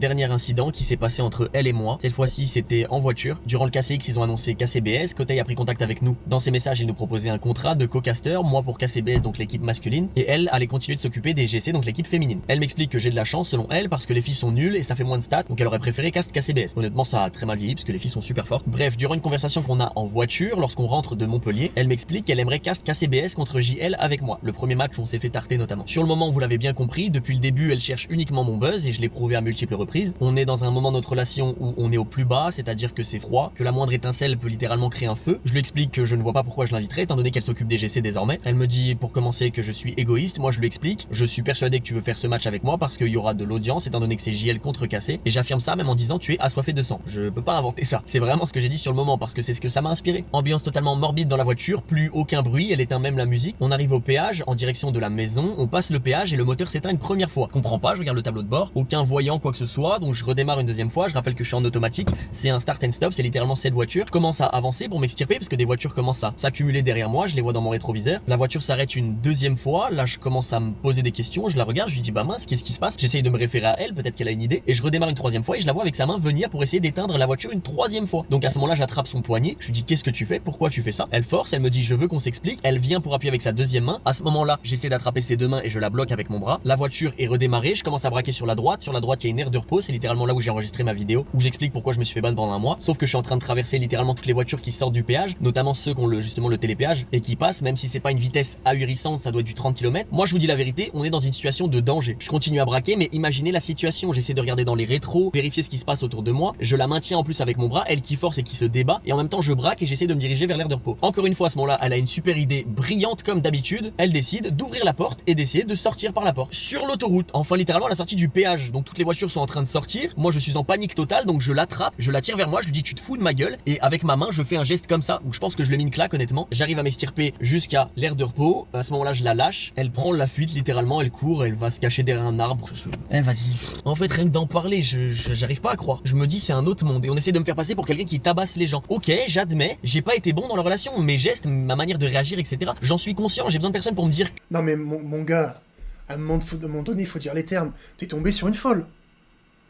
Dernier incident qui s'est passé entre elle et moi. Cette fois-ci, c'était en voiture. Durant le KCX, ils ont annoncé KCBS. Kotei a pris contact avec nous. Dans ses messages, il nous proposait un contrat de co-caster. Moi pour KCBS, donc l'équipe masculine. Et elle allait continuer de s'occuper des GC, donc l'équipe féminine. Elle m'explique que j'ai de la chance selon elle parce que les filles sont nulles et ça fait moins de stats. Donc elle aurait préféré cast KCBS. Honnêtement, ça a très mal vieilli parce que les filles sont super fortes. Bref, durant une conversation qu'on a en voiture, lorsqu'on rentre de Montpellier, elle m'explique qu'elle aimerait cast KCBS contre JL avec moi. Le premier match, on s'est fait tarter notamment. Sur le moment, vous l'avez bien compris, depuis le début, elle cherche uniquement mon buzz et je l'ai prouvé à multiples reprises. On est dans un moment de notre relation où on est au plus bas, c'est-à-dire que c'est froid, que la moindre étincelle peut littéralement créer un feu. Je lui explique que je ne vois pas pourquoi je l'inviterais, étant donné qu'elle s'occupe des GC désormais. Elle me dit pour commencer que je suis égoïste, moi je lui explique, je suis persuadé que tu veux faire ce match avec moi parce qu'il y aura de l'audience, étant donné que c'est JL contre Cassé, et j'affirme ça même en disant tu es assoiffé de sang. Je peux pas inventer ça. C'est vraiment ce que j'ai dit sur le moment parce que c'est ce que ça m'a inspiré. Ambiance totalement morbide dans la voiture, plus aucun bruit, elle éteint même la musique. On arrive au péage en direction de la maison, on passe le péage et le moteur s'éteint une première fois. Je comprends pas, je regarde le tableau de bord, aucun voyant quoi que ce soit, donc je redémarre une deuxième fois. Je rappelle que je suis en automatique, c'est un start and stop, c'est littéralement cette voiture. Je commence à avancer pour m'extirper parce que des voitures commencent à s'accumuler derrière moi, je les vois dans mon rétroviseur. La voiture s'arrête une deuxième fois, là je commence à me poser des questions, je la regarde, je lui dis bah mince, qu'est-ce qui se passe? J'essaye de me référer à elle, peut-être qu'elle a une idée, et je redémarre une troisième fois et je la vois avec sa main venir pour essayer d'éteindre la voiture une troisième fois. Donc à ce moment-là, j'attrape son poignet, je lui dis qu'est-ce que tu fais? Pourquoi tu fais ça? Elle force, elle me dit je veux qu'on s'explique, elle vient pour appuyer avec sa deuxième main. À ce moment-là, j'essaie d'attraper ses deux mains et je la bloque avec mon bras. La voiture est redémarrée, je commence à braquer sur la droite il y a une aire de Pau, c'est littéralement là où j'ai enregistré ma vidéo, où j'explique pourquoi je me suis fait ban pendant un mois, sauf que je suis en train de traverser littéralement toutes les voitures qui sortent du péage, notamment ceux qui ont justement le télépéage, et qui passent, même si c'est pas une vitesse ahurissante, ça doit être du 30 km. Moi je vous dis la vérité, on est dans une situation de danger. Je continue à braquer, mais imaginez la situation, j'essaie de regarder dans les rétros, vérifier ce qui se passe autour de moi, je la maintiens en plus avec mon bras, elle qui force et qui se débat, et en même temps je braque et j'essaie de me diriger vers l'aire de repos. Encore une fois à ce moment-là, elle a une super idée brillante comme d'habitude, elle décide d'ouvrir la porte et d'essayer de sortir par la porte. Sur l'autoroute, enfin littéralement à la sortie du péage, donc toutes les voitures sont en train de sortir, moi je suis en panique totale, donc je l'attrape, je la tire vers moi, je lui dis tu te fous de ma gueule, et avec ma main je fais un geste comme ça, où je pense que je lui ai mis une claque honnêtement, j'arrive à m'extirper jusqu'à l'aire de repos, à ce moment-là je la lâche, elle prend la fuite littéralement, elle court, elle va se cacher derrière un arbre. Eh vas-y. En fait rien que d'en parler, j'arrive pas à croire. Je me dis c'est un autre monde et on essaie de me faire passer pour quelqu'un qui tabasse les gens. Ok, j'admets, j'ai pas été bon dans la relation, mes gestes, ma manière de réagir, etc. J'en suis conscient, j'ai besoin de personne pour me dire. Non mais mon gars, à un moment donné, il faut dire les termes. T'es tombé sur une folle.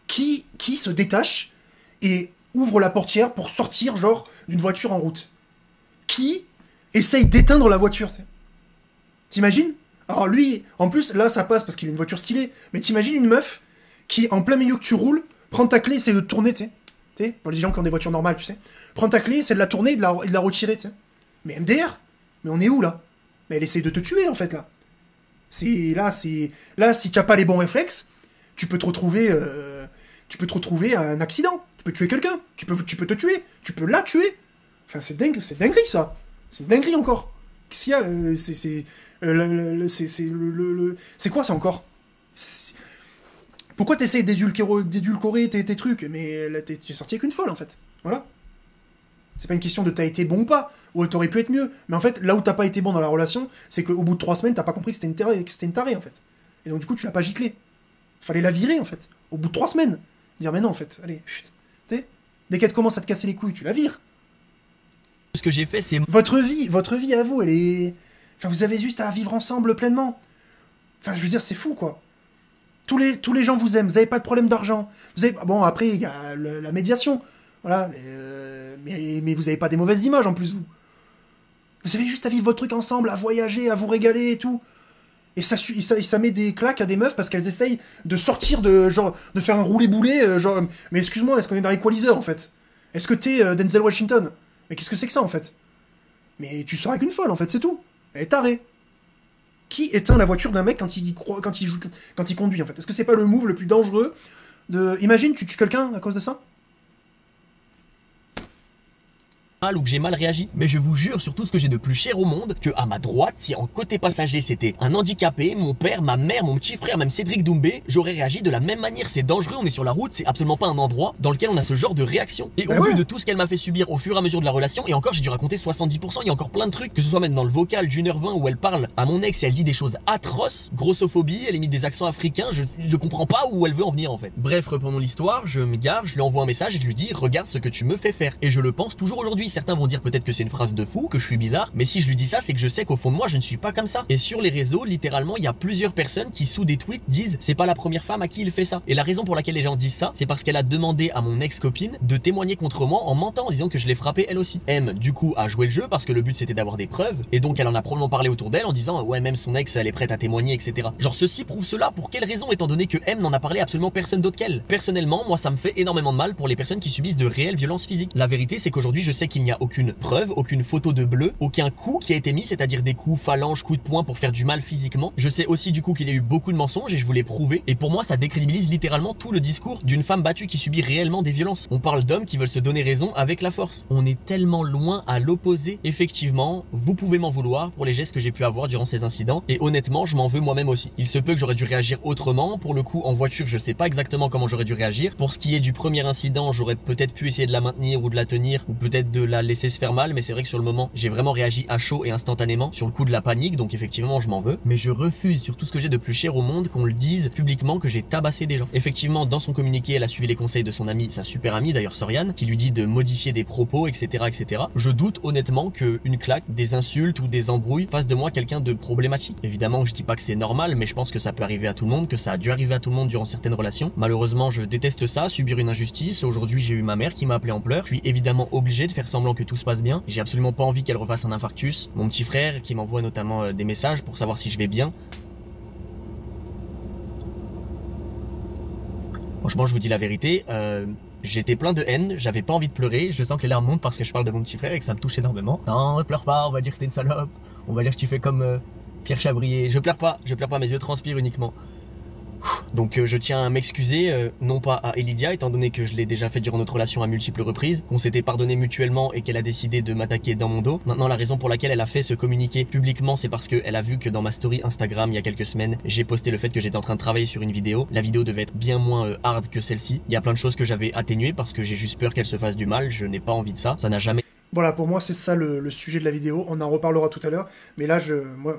Qui se détache et ouvre la portière pour sortir genre d'une voiture en route? Qui essaye d'éteindre la voiture? T'imagines? Alors lui, en plus, là ça passe parce qu'il a une voiture stylée, mais t'imagines une meuf qui, en plein milieu que tu roules, prend ta clé, essaie de tourner, tu sais, pour les gens qui ont des voitures normales, tu sais, prend ta clé, essaie de la tourner et de la retirer, tu sais. Mais MDR? Mais on est où, là? Mais elle essaie de te tuer, en fait, là. Là, si tu n'as pas les bons réflexes, tu peux te retrouver à un accident. Tu peux tuer quelqu'un. Tu peux te tuer. Tu peux la tuer. Enfin, c'est dinguerie, ça. C'est une dinguerie, encore. Qu'est-ce qu'il y a? C'est quoi, ça, encore? Pourquoi t'essayes d'édulcorer tes trucs? Mais là, t'es sorti avec une folle, en fait. Voilà. C'est pas une question de t'as été bon ou pas, ou t'aurais pu être mieux. Mais en fait, là où t'as pas été bon dans la relation, c'est qu'au bout de 3 semaines, t'as pas compris que c'était une tarée, en fait. Et donc, du coup, tu l'as pas giclé. Fallait la virer, en fait. Au bout de 3 semaines. Dire, mais non, en fait, allez, chut. Dès qu'elle commence à te casser les couilles, tu la vires. Ce que j'ai fait, c'est... Votre vie à vous, elle est... Enfin, vous avez juste à vivre ensemble pleinement. Enfin, je veux dire, c'est fou, quoi. Tous les gens vous aiment, vous avez pas de problème d'argent. Bon, après, il y a la médiation. Voilà, mais vous avez pas des mauvaises images en plus, vous. Vous avez juste à vivre votre truc ensemble, à voyager, à vous régaler et tout. Et ça met des claques à des meufs parce qu'elles essayent de sortir de faire un roulé-boulé, genre, mais excuse-moi, est-ce qu'on est dans Equalizer en fait? Est-ce que t'es Denzel Washington? Mais qu'est-ce que c'est que ça en fait? Mais tu sors avec une folle en fait, c'est tout. Elle est tarée. Qui éteint la voiture d'un mec quand il conduit en fait? Est-ce que c'est pas le move le plus dangereux de... Imagine, tu tues quelqu'un à cause de ça? ou que j'ai mal réagi, mais je vous jure sur tout ce que j'ai de plus cher au monde que à ma droite, si en côté passager c'était un handicapé, mon père, ma mère, mon petit frère, même Cédric Doumbé, j'aurais réagi de la même manière. C'est dangereux, on est sur la route, c'est absolument pas un endroit dans lequel on a ce genre de réaction. Et au vu de tout ce qu'elle m'a fait subir au fur et à mesure de la relation, et encore j'ai dû raconter 70%, il y a encore plein de trucs, que ce soit même dans le vocal d'1h20 où elle parle à mon ex et elle dit des choses atroces, grossophobie, elle émite des accents africains, je comprends pas où elle veut en venir en fait. Bref, reprenons l'histoire, je me gare, je lui envoie un message et je lui dis regarde ce que tu me fais faire. Et je le pense toujours aujourd'hui. Certains vont dire peut-être que c'est une phrase de fou, que je suis bizarre, mais si je lui dis ça, c'est que je sais qu'au fond de moi, je ne suis pas comme ça. Et sur les réseaux, littéralement, il y a plusieurs personnes qui sous des tweets disent c'est pas la première femme à qui il fait ça. Et la raison pour laquelle les gens disent ça, c'est parce qu'elle a demandé à mon ex-copine de témoigner contre moi en mentant, en disant que je l'ai frappée elle aussi. M, du coup, a joué le jeu parce que le but c'était d'avoir des preuves, et donc elle en a probablement parlé autour d'elle en disant ouais, même son ex, elle est prête à témoigner, etc. Genre ceci prouve cela. Pour quelle raison, étant donné que M n'en a parlé absolument personne d'autre qu'elle? Personnellement, moi ça me fait énormément de mal pour les personnes qui subissent de réelles violences physiques. La vérité, c'est qu'aujourd'hui, je sais qu'il n'y a aucune preuve, aucune photo de bleu, aucun coup qui a été mis, c'est-à-dire des coups, phalanges, coups de poing pour faire du mal physiquement. Je sais aussi du coup qu'il y a eu beaucoup de mensonges et je vous l'ai prouvé. Et pour moi, ça décrédibilise littéralement tout le discours d'une femme battue qui subit réellement des violences. On parle d'hommes qui veulent se donner raison avec la force. On est tellement loin à l'opposé. Effectivement, vous pouvez m'en vouloir pour les gestes que j'ai pu avoir durant ces incidents. Et honnêtement, je m'en veux moi-même aussi. Il se peut que j'aurais dû réagir autrement. Pour le coup, en voiture, je sais pas exactement comment j'aurais dû réagir. Pour ce qui est du premier incident, j'aurais peut-être pu essayer de la maintenir ou de la tenir, ou peut-être de la laisser se faire mal. Mais c'est vrai que sur le moment, j'ai vraiment réagi à chaud et instantanément sur le coup de la panique, donc effectivement je m'en veux, mais je refuse sur tout ce que j'ai de plus cher au monde qu'on le dise publiquement que j'ai tabassé des gens. Effectivement, dans son communiqué, elle a suivi les conseils de son amie, sa super amie d'ailleurs Soriane, qui lui dit de modifier des propos, etc., etc. Je doute honnêtement que une claque, des insultes ou des embrouilles fassent de moi quelqu'un de problématique. Évidemment je dis pas que c'est normal, mais je pense que ça peut arriver à tout le monde, que ça a dû arriver à tout le monde durant certaines relations. Malheureusement je déteste ça, subir une injustice. Aujourd'hui j'ai eu ma mère qui m'a appelé en pleurs, je suis évidemment obligé de faire semblant que tout se passe bien. J'ai absolument pas envie qu'elle refasse un infarctus. Mon petit frère qui m'envoie notamment des messages pour savoir si je vais bien. Franchement, je vous dis la vérité, j'étais plein de haine, j'avais pas envie de pleurer, je sens que les larmes montent parce que je parle de mon petit frère et que ça me touche énormément. Non, pleure pas, on va dire que t'es une salope, on va dire que tu fais comme Pierre Chabrier. Je pleure pas, mes yeux transpirent uniquement. Donc je tiens à m'excuser, non pas à Elidia, étant donné que je l'ai déjà fait durant notre relation à multiples reprises, qu'on s'était pardonné mutuellement et qu'elle a décidé de m'attaquer dans mon dos. Maintenant, la raison pour laquelle elle a fait ce communiqué publiquement, c'est parce qu'elle a vu que dans ma story Instagram, il y a quelques semaines, j'ai posté le fait que j'étais en train de travailler sur une vidéo. La vidéo devait être bien moins hard que celle-ci. Il y a plein de choses que j'avais atténuées parce que j'ai juste peur qu'elle se fasse du mal, je n'ai pas envie de ça, ça n'a jamais... Voilà, pour moi, c'est ça le sujet de la vidéo. On en reparlera tout à l'heure. Mais là,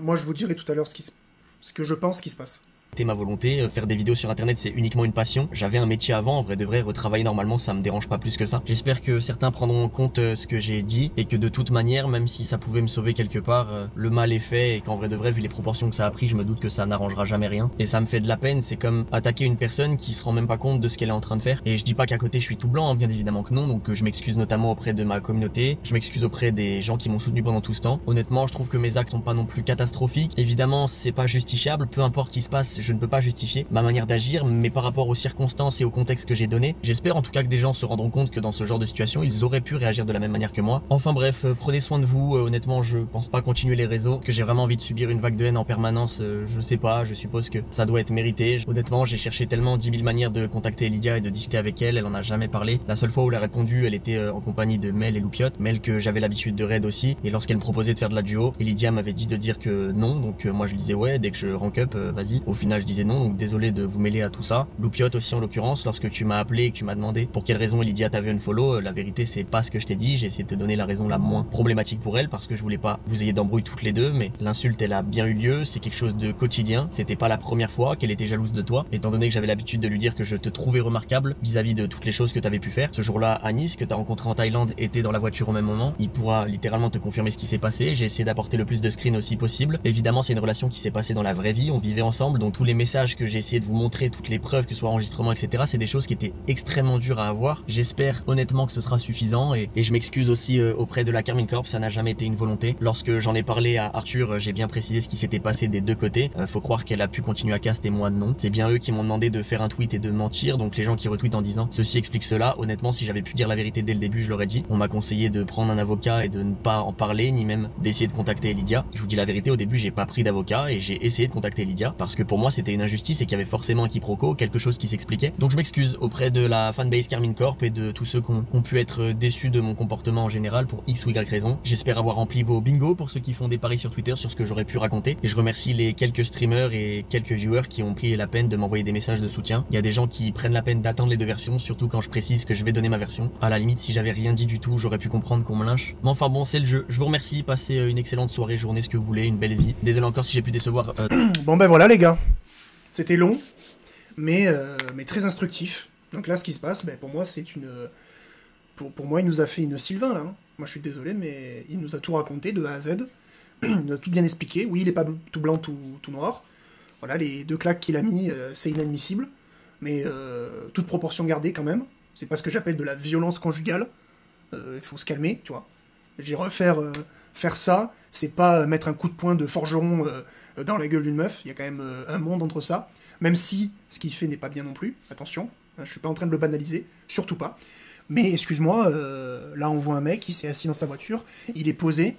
moi, je vous dirai tout à l'heure ce que je pense qui se passe. C'était ma volonté, faire des vidéos sur internet c'est uniquement une passion. J'avais un métier avant, en vrai de vrai, retravailler normalement ça me dérange pas plus que ça. J'espère que certains prendront en compte ce que j'ai dit et que de toute manière, même si ça pouvait me sauver quelque part, le mal est fait et qu'en vrai de vrai, vu les proportions que ça a pris, je me doute que ça n'arrangera jamais rien. Et ça me fait de la peine, c'est comme attaquer une personne qui se rend même pas compte de ce qu'elle est en train de faire. Et je dis pas qu'à côté je suis tout blanc, hein, bien évidemment que non, donc je m'excuse notamment auprès de ma communauté, je m'excuse auprès des gens qui m'ont soutenu pendant tout ce temps. Honnêtement, je trouve que mes actes sont pas non plus catastrophiques. Évidemment, c'est pas justifiable, peu importe ce qui se passe, je ne peux pas justifier ma manière d'agir, mais par rapport aux circonstances et au contexte que j'ai donné, j'espère en tout cas que des gens se rendront compte que dans ce genre de situation, ils auraient pu réagir de la même manière que moi. Enfin bref, prenez soin de vous, honnêtement je pense pas continuer les réseaux, parce que j'ai vraiment envie de subir une vague de haine en permanence, je sais pas, je suppose que ça doit être mérité. Honnêtement, j'ai cherché tellement 10 000 manières de contacter Lydia et de discuter avec elle, elle en a jamais parlé. La seule fois où elle a répondu, elle était en compagnie de Mel et Loupiot, Mel que j'avais l'habitude de raid aussi, et lorsqu'elle me proposait de faire de la duo, et Lydia m'avait dit de dire que non, donc moi je lui disais ouais, dès que je rank up, vas-y. Au final je disais non, donc désolé de vous mêler à tout ça. Loupiot aussi en l'occurrence, lorsque tu m'as appelé et que tu m'as demandé pour quelle raison Lydia t'avait unfollow, la vérité c'est pas ce que je t'ai dit, j'ai essayé de te donner la raison la moins problématique pour elle parce que je voulais pas vous ayez d'embrouille toutes les deux, mais l'insulte elle a bien eu lieu, c'est quelque chose de quotidien, c'était pas la première fois qu'elle était jalouse de toi, étant donné que j'avais l'habitude de lui dire que je te trouvais remarquable vis-à-vis de toutes les choses que t'avais pu faire. Ce jour-là, Anis, que t'as rencontré en Thaïlande, était dans la voiture au même moment, il pourra littéralement te confirmer ce qui s'est passé, j'ai essayé d'apporter le plus de screens aussi possible. Évidemment c'est une relation qui s'est passée dans la vraie vie, on vivait ensemble, donc tous les messages que j'ai essayé de vous montrer, toutes les preuves, que ce soit enregistrement, etc. c'est des choses qui étaient extrêmement dures à avoir. J'espère honnêtement que ce sera suffisant et je m'excuse aussi auprès de la Carmine Corp, ça n'a jamais été une volonté. Lorsque j'en ai parlé à Arthur, j'ai bien précisé ce qui s'était passé des deux côtés. Faut croire qu'elle a pu continuer à cast et moi non. C'est bien eux qui m'ont demandé de faire un tweet et de mentir, donc les gens qui retweetent en disant ceci explique cela, honnêtement si j'avais pu dire la vérité dès le début je l'aurais dit. On m'a conseillé de prendre un avocat et de ne pas en parler, ni même d'essayer de contacter Lydia. Je vous dis la vérité, au début j'ai pas pris d'avocat et j'ai essayé de contacter Lydia parce que pour moi c'était une injustice et qu'il y avait forcément un quiproquo, quelque chose qui s'expliquait. Donc je m'excuse auprès de la fanbase Carmine Corp et de tous ceux qui ont pu être déçus de mon comportement en général pour X ou Y raison. J'espère avoir rempli vos bingos pour ceux qui font des paris sur Twitter sur ce que j'aurais pu raconter. Et je remercie les quelques streamers et quelques viewers qui ont pris la peine de m'envoyer des messages de soutien. Il y a des gens qui prennent la peine d'attendre les deux versions, surtout quand je précise que je vais donner ma version. À la limite, si j'avais rien dit du tout, j'aurais pu comprendre qu'on me lynche. Mais enfin bon, c'est le jeu. Je vous remercie, passez une excellente soirée, journée, ce que vous voulez, une belle vie. Désolé encore si j'ai pu décevoir. Bon ben voilà les gars, c'était long, mais très instructif. Donc là, ce qui se passe, ben, pour moi, c'est une... Pour moi, il nous a fait une Sylvain, là. Moi, je suis désolé, mais il nous a tout raconté de A à Z. Il nous a tout bien expliqué. Oui, il est pas tout blanc, tout noir. Voilà, les deux claques qu'il a mis, c'est inadmissible. Mais toute proportion gardée, quand même. C'est pas ce que j'appelle de la violence conjugale. Il faut se calmer, tu vois. J'ai faire ça, c'est pas mettre un coup de poing de forgeron dans la gueule d'une meuf. Il y a quand même un monde entre ça. Même si ce qu'il fait n'est pas bien non plus. Attention. Je suis pas en train de le banaliser, surtout pas. Mais excuse-moi, là on voit un mec, il s'est assis dans sa voiture, il est posé,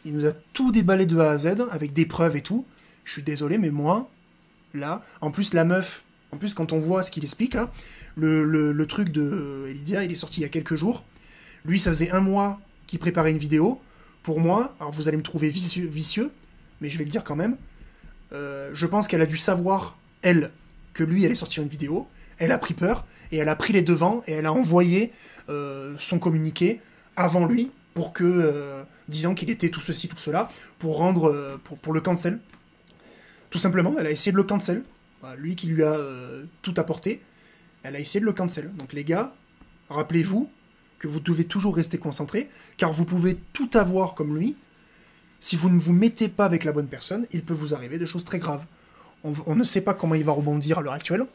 il nous a tout déballé de A à Z, avec des preuves et tout. Je suis désolé, mais moi, là, en plus la meuf, quand on voit ce qu'il explique, là, le truc de Lydia, il est sorti il y a quelques jours. Lui, ça faisait 1 mois qu'il préparait une vidéo. Pour moi, alors vous allez me trouver vicieux, mais je vais le dire quand même, je pense qu'elle a dû savoir, elle, que lui allait sortir une vidéo. Elle a pris peur, et elle a pris les devants, et elle a envoyé son communiqué avant lui, pour que, disant qu'il était tout ceci, tout cela, pour rendre, pour le cancel. Tout simplement, elle a essayé de le cancel. Voilà, lui qui lui a tout apporté, elle a essayé de le cancel. Donc les gars, rappelez-vous que vous devez toujours rester concentrés, car vous pouvez tout avoir comme lui. Si vous ne vous mettez pas avec la bonne personne, il peut vous arriver des choses très graves. On ne sait pas comment il va rebondir à l'heure actuelle.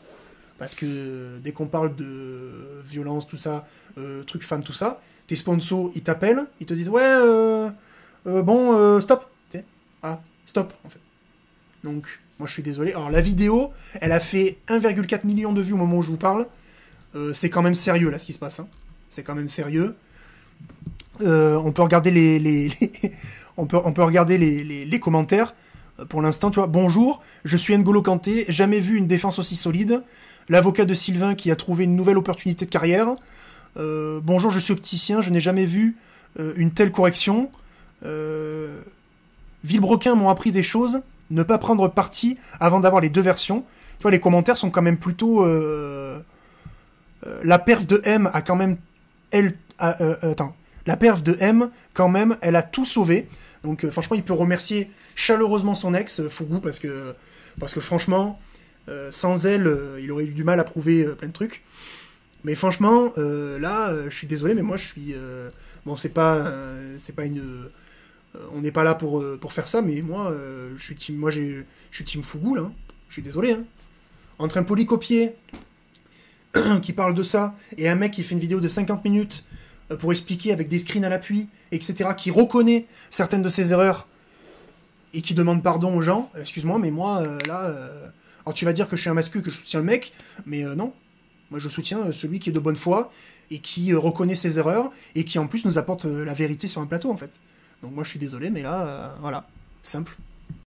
Parce que dès qu'on parle de violence, tout ça, trucs femmes, tout ça, tes sponsors, ils t'appellent, ils te disent « Ouais, bon, stop !» Ah, stop, en fait. Donc, Moi, je suis désolé. Alors, la vidéo, elle a fait 1,4 million de vues au moment où je vous parle. C'est quand même sérieux, là, ce qui se passe. Hein. C'est quand même sérieux. On peut regarder on peut regarder les commentaires. Pour l'instant, tu vois. Bonjour, je suis N'Golo Kanté. Jamais vu une défense aussi solide. L'avocat de Sylvain qui a trouvé une nouvelle opportunité de carrière. Bonjour, je suis opticien. Je n'ai jamais vu une telle correction. Villebrequin m'ont appris des choses. Ne pas prendre parti avant d'avoir les deux versions. Tu vois, les commentaires sont quand même plutôt... la perf de M a quand même... La perf de M, quand même, elle a tout sauvé. Donc, franchement, il peut remercier chaleureusement son ex, Fougou, parce que franchement, sans elle, il aurait eu du mal à prouver plein de trucs. Mais franchement, là, je suis désolé, mais moi, je suis... bon, c'est pas une... on n'est pas là pour faire ça, mais moi, je suis team Fougou, là. Je suis désolé, hein. Entre un polycopier qui parle de ça, et un mec qui fait une vidéo de 50 minutes pour expliquer avec des screens à l'appui, etc., qui reconnaît certaines de ses erreurs, et qui demande pardon aux gens, excuse-moi, mais moi, là... alors tu vas dire que je suis un mascu, que je soutiens le mec, mais non. Moi, je soutiens celui qui est de bonne foi, et qui reconnaît ses erreurs, et qui en plus nous apporte la vérité sur un plateau, en fait. Donc moi, je suis désolé, mais là, voilà, simple.